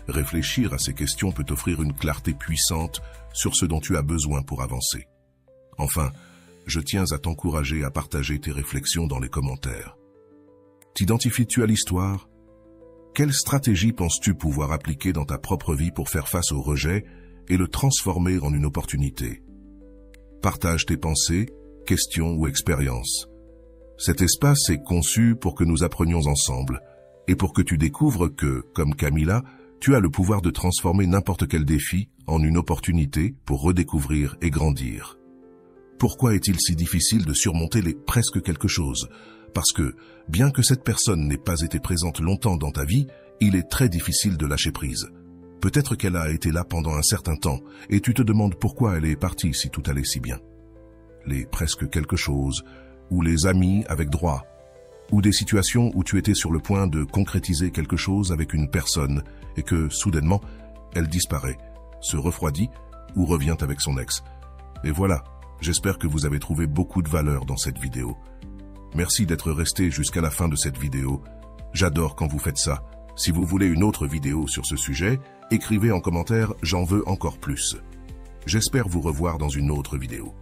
Réfléchir à ces questions peut t'offrir une clarté puissante sur ce dont tu as besoin pour avancer. Enfin, je tiens à t'encourager à partager tes réflexions dans les commentaires. T'identifies-tu à l'histoire? Quelle stratégie penses-tu pouvoir appliquer dans ta propre vie pour faire face au rejet et le transformer en une opportunité? Partage tes pensées, questions ou expériences. Cet espace est conçu pour que nous apprenions ensemble et pour que tu découvres que, comme Camilla, tu as le pouvoir de transformer n'importe quel défi en une opportunité pour redécouvrir et grandir. Pourquoi est-il si difficile de surmonter les presque quelque chose? Parce que, bien que cette personne n'ait pas été présente longtemps dans ta vie, il est très difficile de lâcher prise. Peut-être qu'elle a été là pendant un certain temps, et tu te demandes pourquoi elle est partie si tout allait si bien. Les presque quelque chose, ou les amis avec droit, ou des situations où tu étais sur le point de concrétiser quelque chose avec une personne, et que, soudainement, elle disparaît, se refroidit, ou revient avec son ex. Et voilà, j'espère que vous avez trouvé beaucoup de valeur dans cette vidéo. Merci d'être resté jusqu'à la fin de cette vidéo. J'adore quand vous faites ça. Si vous voulez une autre vidéo sur ce sujet, écrivez en commentaire « J'en veux encore plus ». J'espère vous revoir dans une autre vidéo.